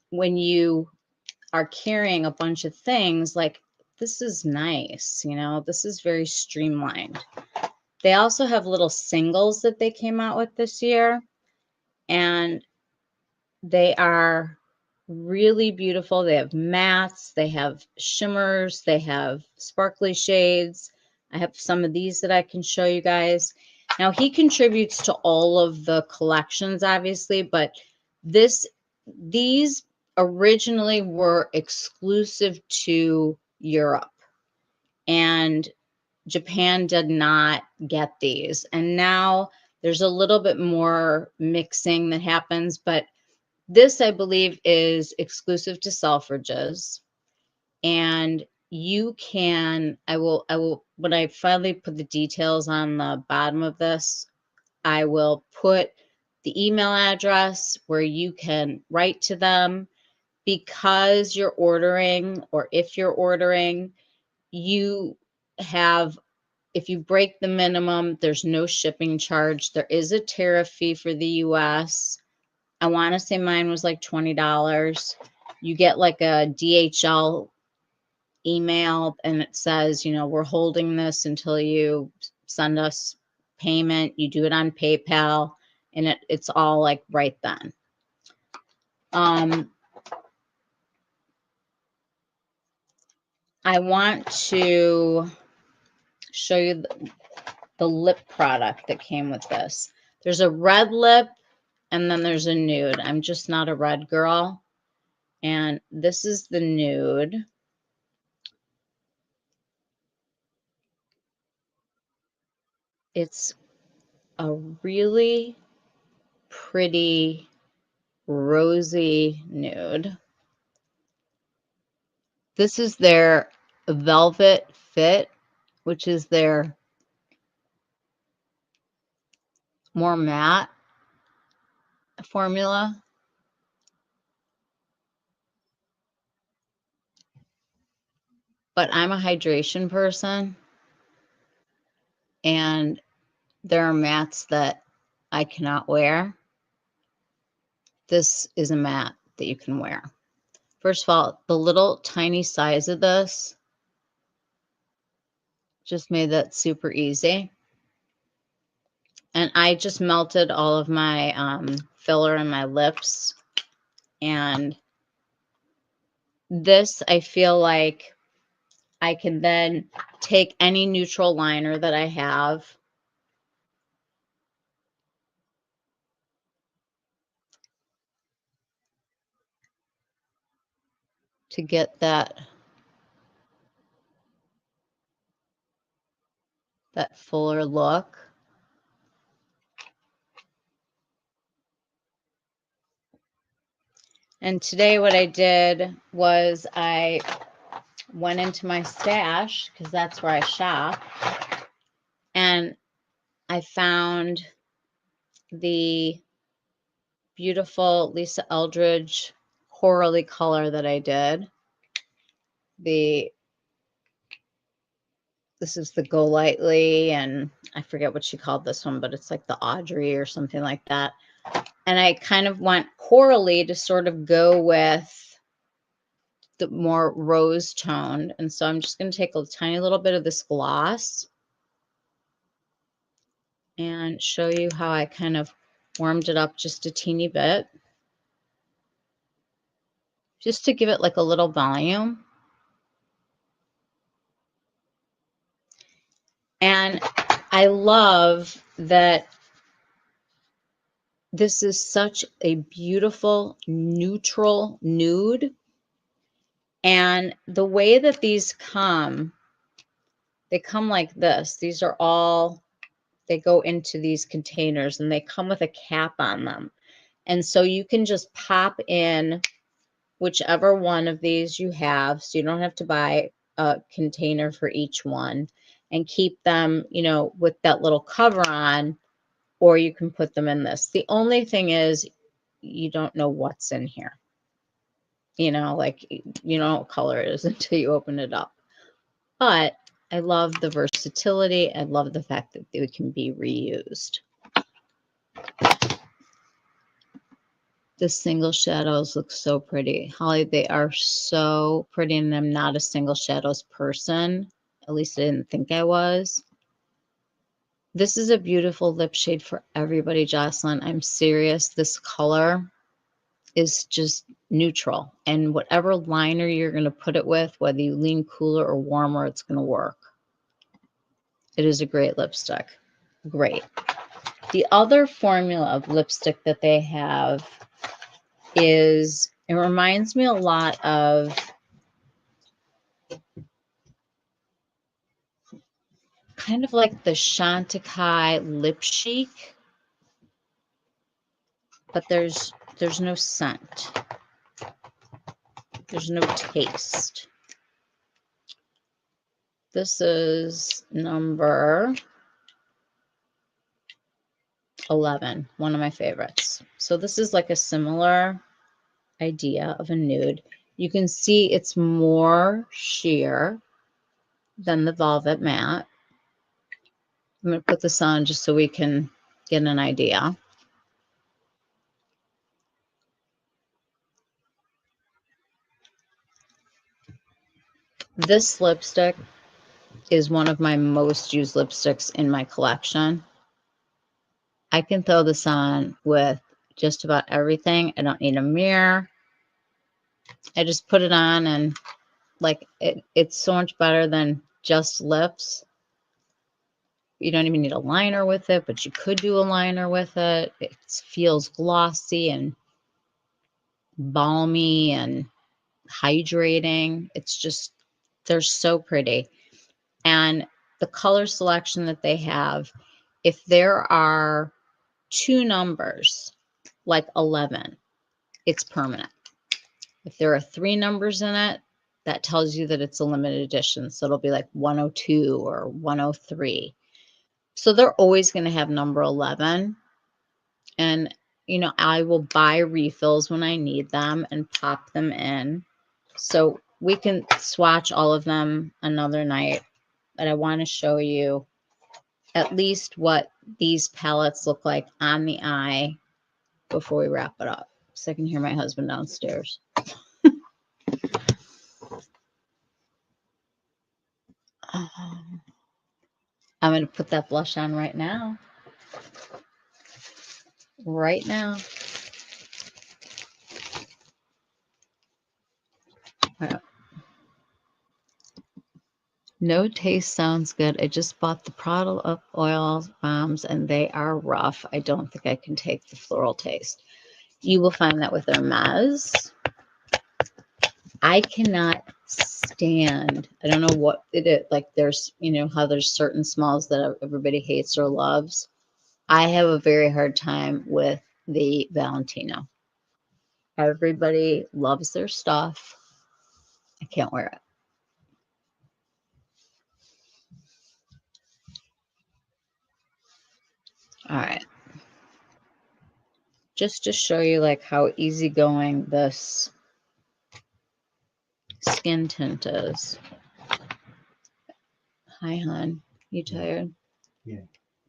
when you are carrying a bunch of things, like this is nice, you know, this is very streamlined. They also have little singles that they came out with this year, and they are really beautiful. They have mattes, they have shimmers, they have sparkly shades. I have some of these that I can show you guys. Now, he contributes to all of the collections, obviously, but these originally were exclusive to Europe, and Japan did not get these. And now there's a little bit more mixing that happens, but this, I believe, is exclusive to Selfridges. And you can, I will, when I finally put the details on the bottom of this, I will put the email address where you can write to them, because you're ordering, or if you're ordering, you have, if you break the minimum, there's no shipping charge. There is a tariff fee for the US. I want to say mine was like $20. You get like a DHL email, and it says, you know, we're holding this until you send us payment. You do it on PayPal, and it's all like right then. I want to show you the lip product that came with this. There's a red lip, and then there's a nude. I'm just not a red girl. And this is the nude. It's a really pretty rosy nude. This is their Velvet Fit, which is their more matte formula. But I'm a hydration person, and there are mattes that I cannot wear. This is a matte that you can wear. First of all, the little tiny size of this just made that super easy. And I just melted all of my filler in my lips. And this, I feel like I can then take any neutral liner that I have, to get that fuller look. And today what I did was I went into my stash, because that's where I shop, and I found the beautiful Lisa Eldridge corally color that I did. This is the Go Lightly, and I forget what she called this one, but it's like the Audrey or something like that. And I kind of went corally to sort of go with the more rose toned. And so I'm just going to take a tiny little bit of this gloss and show you how I kind of warmed it up just a teeny bit, just to give it like a little volume. And I love that this is such a beautiful neutral nude. And the way that these come, they come like this. These are all, they go into these containers, and they come with a cap on them. And so you can just pop in whichever one of these you have. So you don't have to buy a container for each one, and keep them, you know, with that little cover on, or you can put them in this. The only thing is, you don't know what's in here. You know, like, you know what color it is until you open it up. But I love the versatility. I love the fact that they can be reused. The single shadows look so pretty. Holly, they are so pretty, and I'm not a single shadows person. At least I didn't think I was. This is a beautiful lip shade for everybody, Jocelyn. I'm serious. This color is just neutral. And whatever liner you're going to put it with, whether you lean cooler or warmer, it's going to work. It is a great lipstick. Great. The other formula of lipstick that they have is It reminds me a lot of kind of like the Chantecaille Lip Chic, but there's no scent. There's no taste. This is number 11, one of my favorites. So this is like a similar idea of a nude. You can see it's more sheer than the Velvet Matte. I'm going to put this on just so we can get an idea. This lipstick is one of my most used lipsticks in my collection. I can throw this on with just about everything. I don't need a mirror. I just put it on and like it's so much better than just lips. You don't even need a liner with it, but you could do a liner with it. It feels glossy and balmy and hydrating. It's just, they're so pretty. And the color selection that they have, if there are 2 numbers, like 11, it's permanent. If there are 3 numbers in it, that tells you that it's a limited edition. So it'll be like 102 or 103. So they're always going to have number 11. And, you know, I will buy refills when I need them and pop them in. So we can swatch all of them another night. But I want to show you at least what these palettes look like on the eye before we wrap it up. So I can hear my husband downstairs. I'm going to put that blush on right now. Right now. No taste sounds good. I just bought the Prada oil bombs and they are rough. I don't think I can take the floral taste. You will find that with Hermes. I cannot stand, I don't know what it is, like there's, you know, how there's certain smells that everybody hates or loves. I have a very hard time with the Valentino. Everybody loves their stuff. I can't wear it. All right. Just to show you like how easygoing this skin tint is. Hi, hon. You tired? Yeah.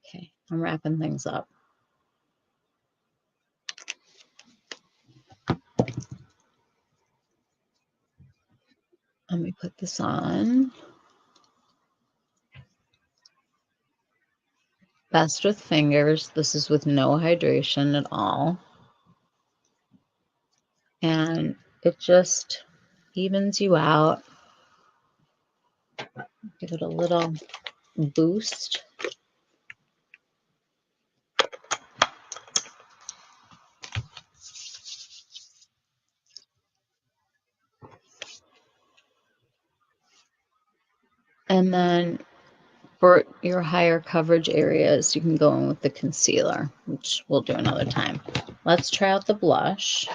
Okay. I'm wrapping things up. Let me put this on. Best with fingers. This is with no hydration at all. And it just evens you out. Give it a little boost. And then for your higher coverage areas, you can go in with the concealer, which we'll do another time. Let's try out the blush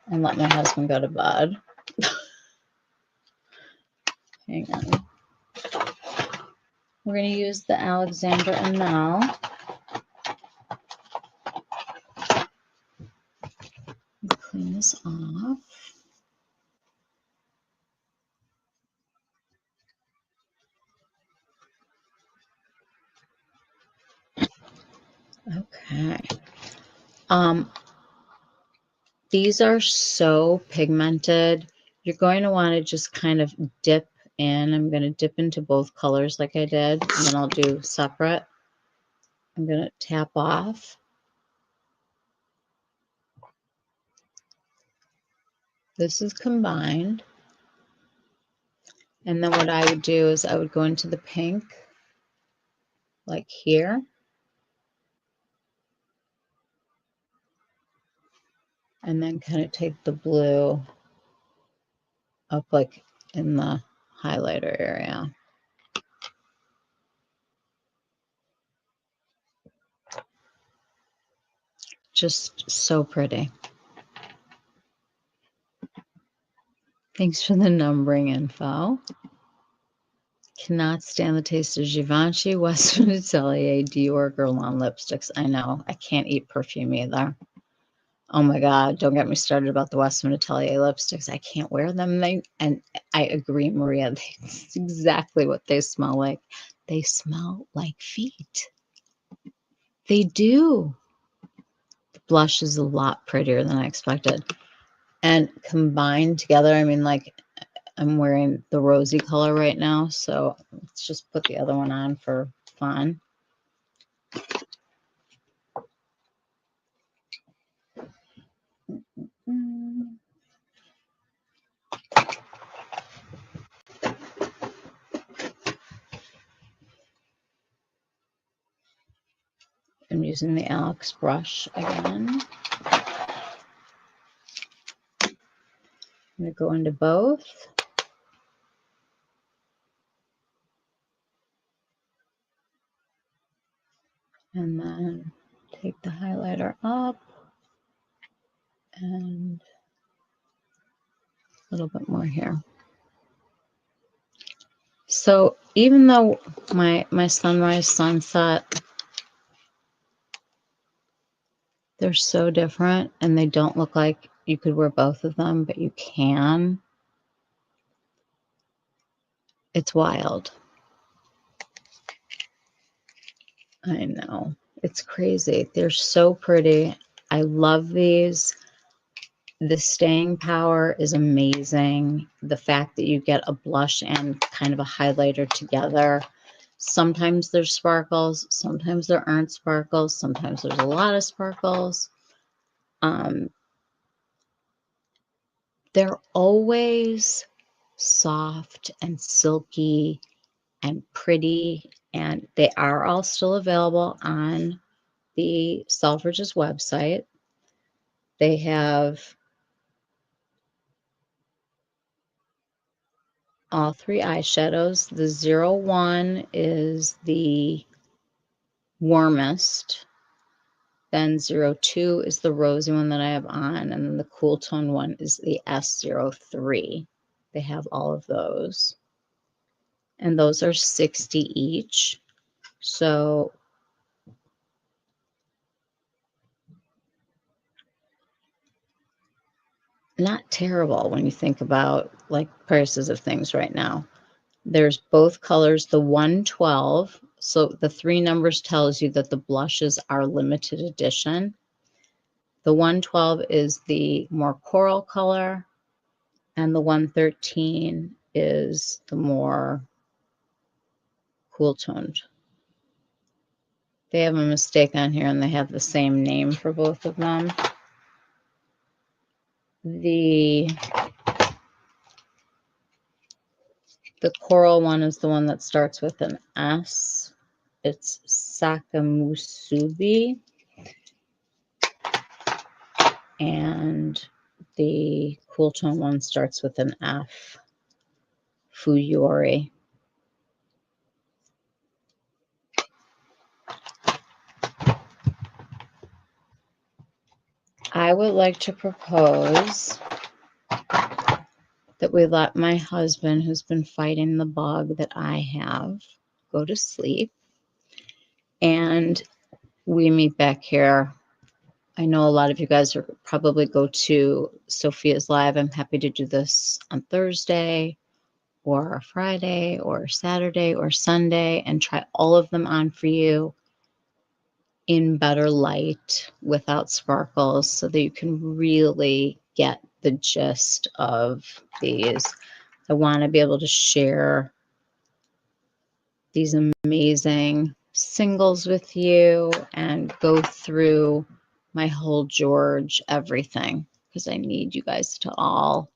and let my husband go to bed. Hang on. We're going to use the Alexander & Mel. Clean this off. Okay. These are so pigmented. You're going to want to just kind of dip in. I'm going to dip into both colors like I did, and then I'll do separate. I'm going to tap off. This is combined. And then what I would do is I would go into the pink, like here. And then kind of take the blue up like in the highlighter area. Just so pretty. Thanks for the numbering info. Cannot stand the taste of Givenchy, Western Atelier, Dior, Guerlain lipsticks. I know. I can't eat perfume either. Oh my God, don't get me started about the Western Atelier lipsticks. I can't wear them. And I agree, Maria. That's exactly what they smell like. They smell like feet. They do. The blush is a lot prettier than I expected. And combined together, I mean, like, I'm wearing the rosy color right now, so let's just put the other one on for fun. I'm using the Alex brush again. I'm going to go into both. And then take the highlighter up and a little bit more here. So even though my sunrise, sunset, they're so different and they don't look like you could wear both of them, but you can. It's wild. I know. It's crazy. They're so pretty. I love these. The staying power is amazing. The fact that you get a blush and kind of a highlighter together. Sometimes there's sparkles. Sometimes there aren't sparkles. Sometimes there's a lot of sparkles. They're always soft and silky and pretty. And they are all still available on the Selfridges website. They have all three eyeshadows. The 01 is the warmest. Then 02 is the rosy one that I have on. And then the cool tone one is the S03. They have all of those. And those are 60 each. So not terrible when you think about like prices of things right now. There's both colors, the 112. So the three numbers tells you that the blushes are limited edition. The 112 is the more coral color, and the 113 is the more cool toned. They have a mistake on here and they have the same name for both of them. The coral one is the one that starts with an S. It's Sakamusubi. And the cool tone one starts with an F. Fuyori. I would like to propose that we let my husband, who's been fighting the bug that I have, go to sleep. And we meet back here. I know a lot of you guys are probably go to Sophia's Live. I'm happy to do this on Thursday or Friday or Saturday or Sunday and try all of them on for you in better light without sparkles so that you can really get the gist of these. I want to be able to share these amazing singles with you and go through my whole George everything because I need you guys to all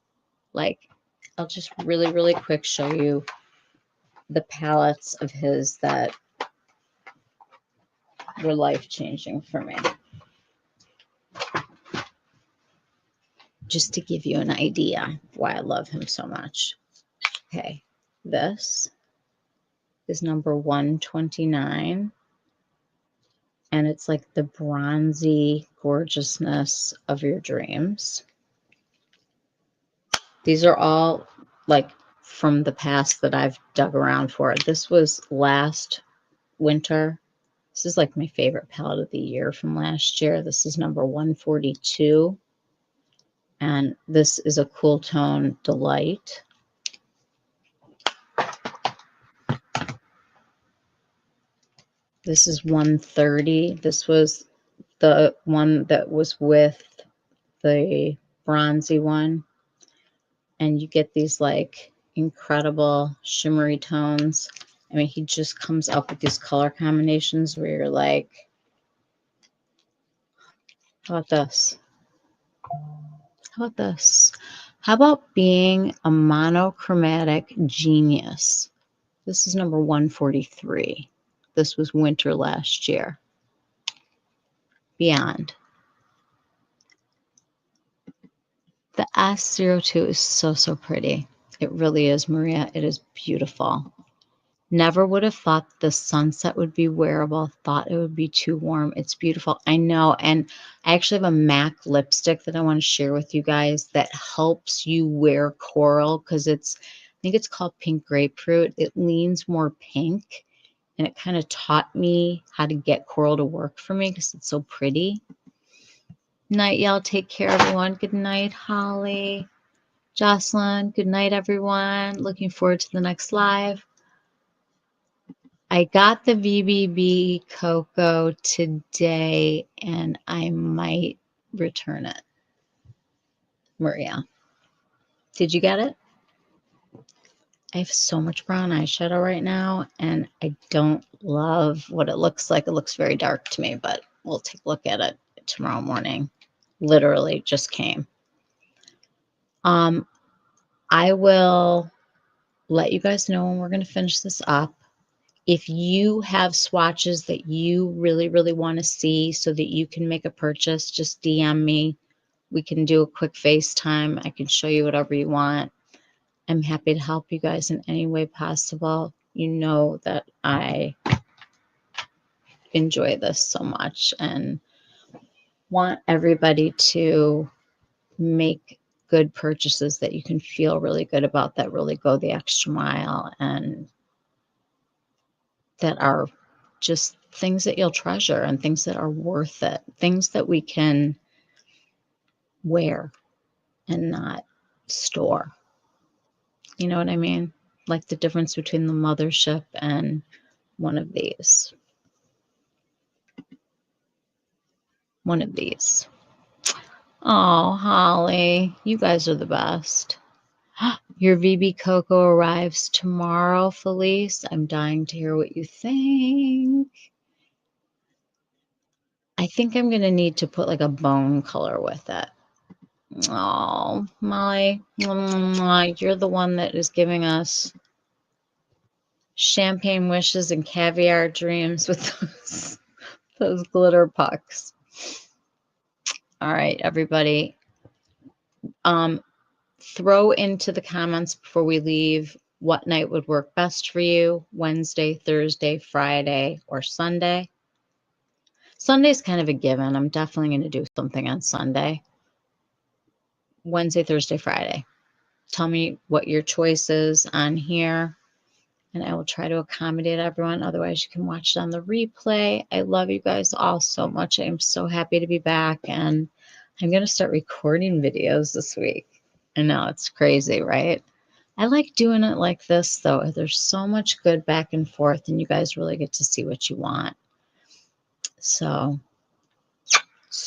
like, I'll just really, really quick show you the palettes of his that were life-changing for me. just to give you an idea of why I love him so much. Okay, this is number 129. And it's like the bronzy gorgeousness of your dreams. These are all like from the past that I've dug around for. This was last winter. This is like my favorite palette of the year from last year. This is number 142. And this is a cool tone delight. This is 130. This was the one that was with the bronzy one. And you get these like incredible shimmery tones. I mean, he just comes up with these color combinations where you're like, how about this? How about this? How about being a monochromatic genius? This is number 143. This was winter last year. Beyond. The S02 is so, so pretty. It really is, Maria. It is beautiful. Never would have thought the sunset would be wearable. Thought it would be too warm. It's beautiful. I know. And I actually have a MAC lipstick that I want to share with you guys that helps you wear coral because I think it's called Pink Grapefruit. It leans more pink and it kind of taught me how to get coral to work for me because it's so pretty. Night, y'all. Take care, everyone. Good night, Holly. Jocelyn. Good night, everyone. Looking forward to the next live. I got the VBB Cocoa today and I might return it. Maria, did you get it? I have so much brown eyeshadow right now and I don't love what it looks like. It looks very dark to me, but we'll take a look at it tomorrow morning. Literally just came. I will let you guys know when we're going to finish this up. If you have swatches that you really, really want to see so that you can make a purchase, just DM me. We can do a quick FaceTime. I can show you whatever you want. I'm happy to help you guys in any way possible. You know that I enjoy this so much and want everybody to make good purchases that you can feel really good about, that really go the extra mile and that are just things that you'll treasure and things that are worth it, things that we can wear and not store. You know what I mean? Like the difference between the mothership and one of these. One of these. Oh, Holly, you guys are the best. Your VB Cocoa arrives tomorrow, Felice. I'm dying to hear what you think. I think I'm going to need to put like a bone color with it. Oh, Molly, you're the one that is giving us champagne wishes and caviar dreams with those glitter pucks. All right, everybody. Throw into the comments before we leave what night would work best for you. Wednesday, Thursday, Friday, or Sunday. Sunday's kind of a given. I'm definitely going to do something on Sunday. Wednesday, Thursday, Friday. Tell me what your choice is on here, and I will try to accommodate everyone. Otherwise, you can watch it on the replay. I love you guys all so much. I am so happy to be back, and I'm going to start recording videos this week. I know, it's crazy, right? I like doing it like this, though. There's so much good back and forth, and you guys really get to see what you want. So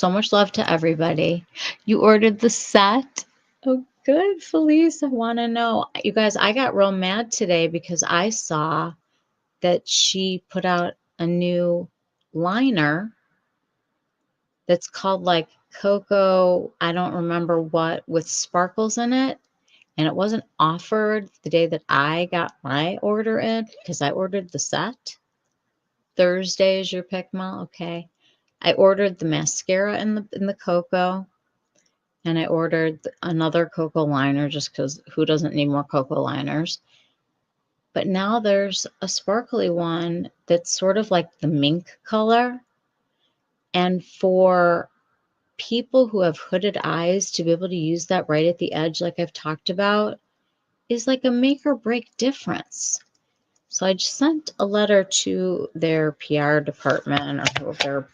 much love to everybody. You ordered the set? Oh, good, Felice. I want to know. You guys, I got real mad today because I saw that she put out a new liner that's called like Cocoa, I don't remember what, with sparkles in it. And it wasn't offered the day that I got my order in because I ordered the set. Thursday is your pick, Mel. Okay. I ordered the mascara in the cocoa. And I ordered another cocoa liner just because who doesn't need more cocoa liners? But now there's a sparkly one that's sort of like the mink color. And for people who have hooded eyes to be able to use that right at the edge, like I've talked about, is like a make or break difference. So I just sent a letter to their PR department, or their,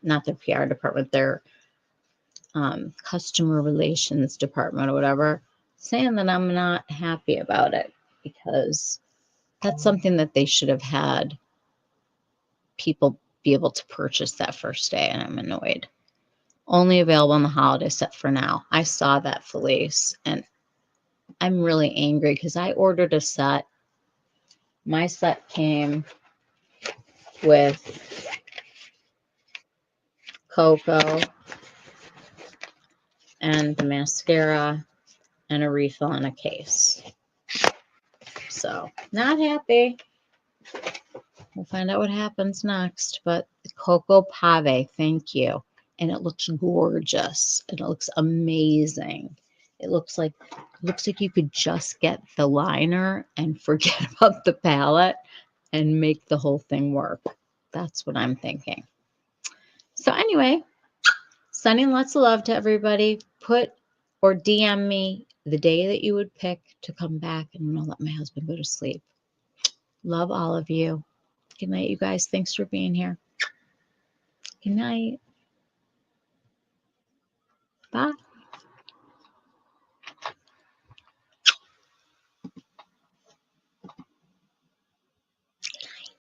not their PR department, their customer relations department or whatever, saying that I'm not happy about it because that's something that they should have had people be able to purchase that first day, and I'm annoyed. Only available on the holiday set for now. I saw that, Felice, and I'm really angry because I ordered a set. My set came with cocoa and the mascara and a refill and a case. So, not happy. We'll find out what happens next. But Coco Pave, thank you. And it looks gorgeous. And it looks amazing. It looks like you could just get the liner and forget about the palette and make the whole thing work. That's what I'm thinking. So anyway, sending lots of love to everybody. Put or DM me the day that you would pick to come back, and I'm going to let my husband go to sleep. Love all of you. Good night, you guys. Thanks for being here. Good night. Bye.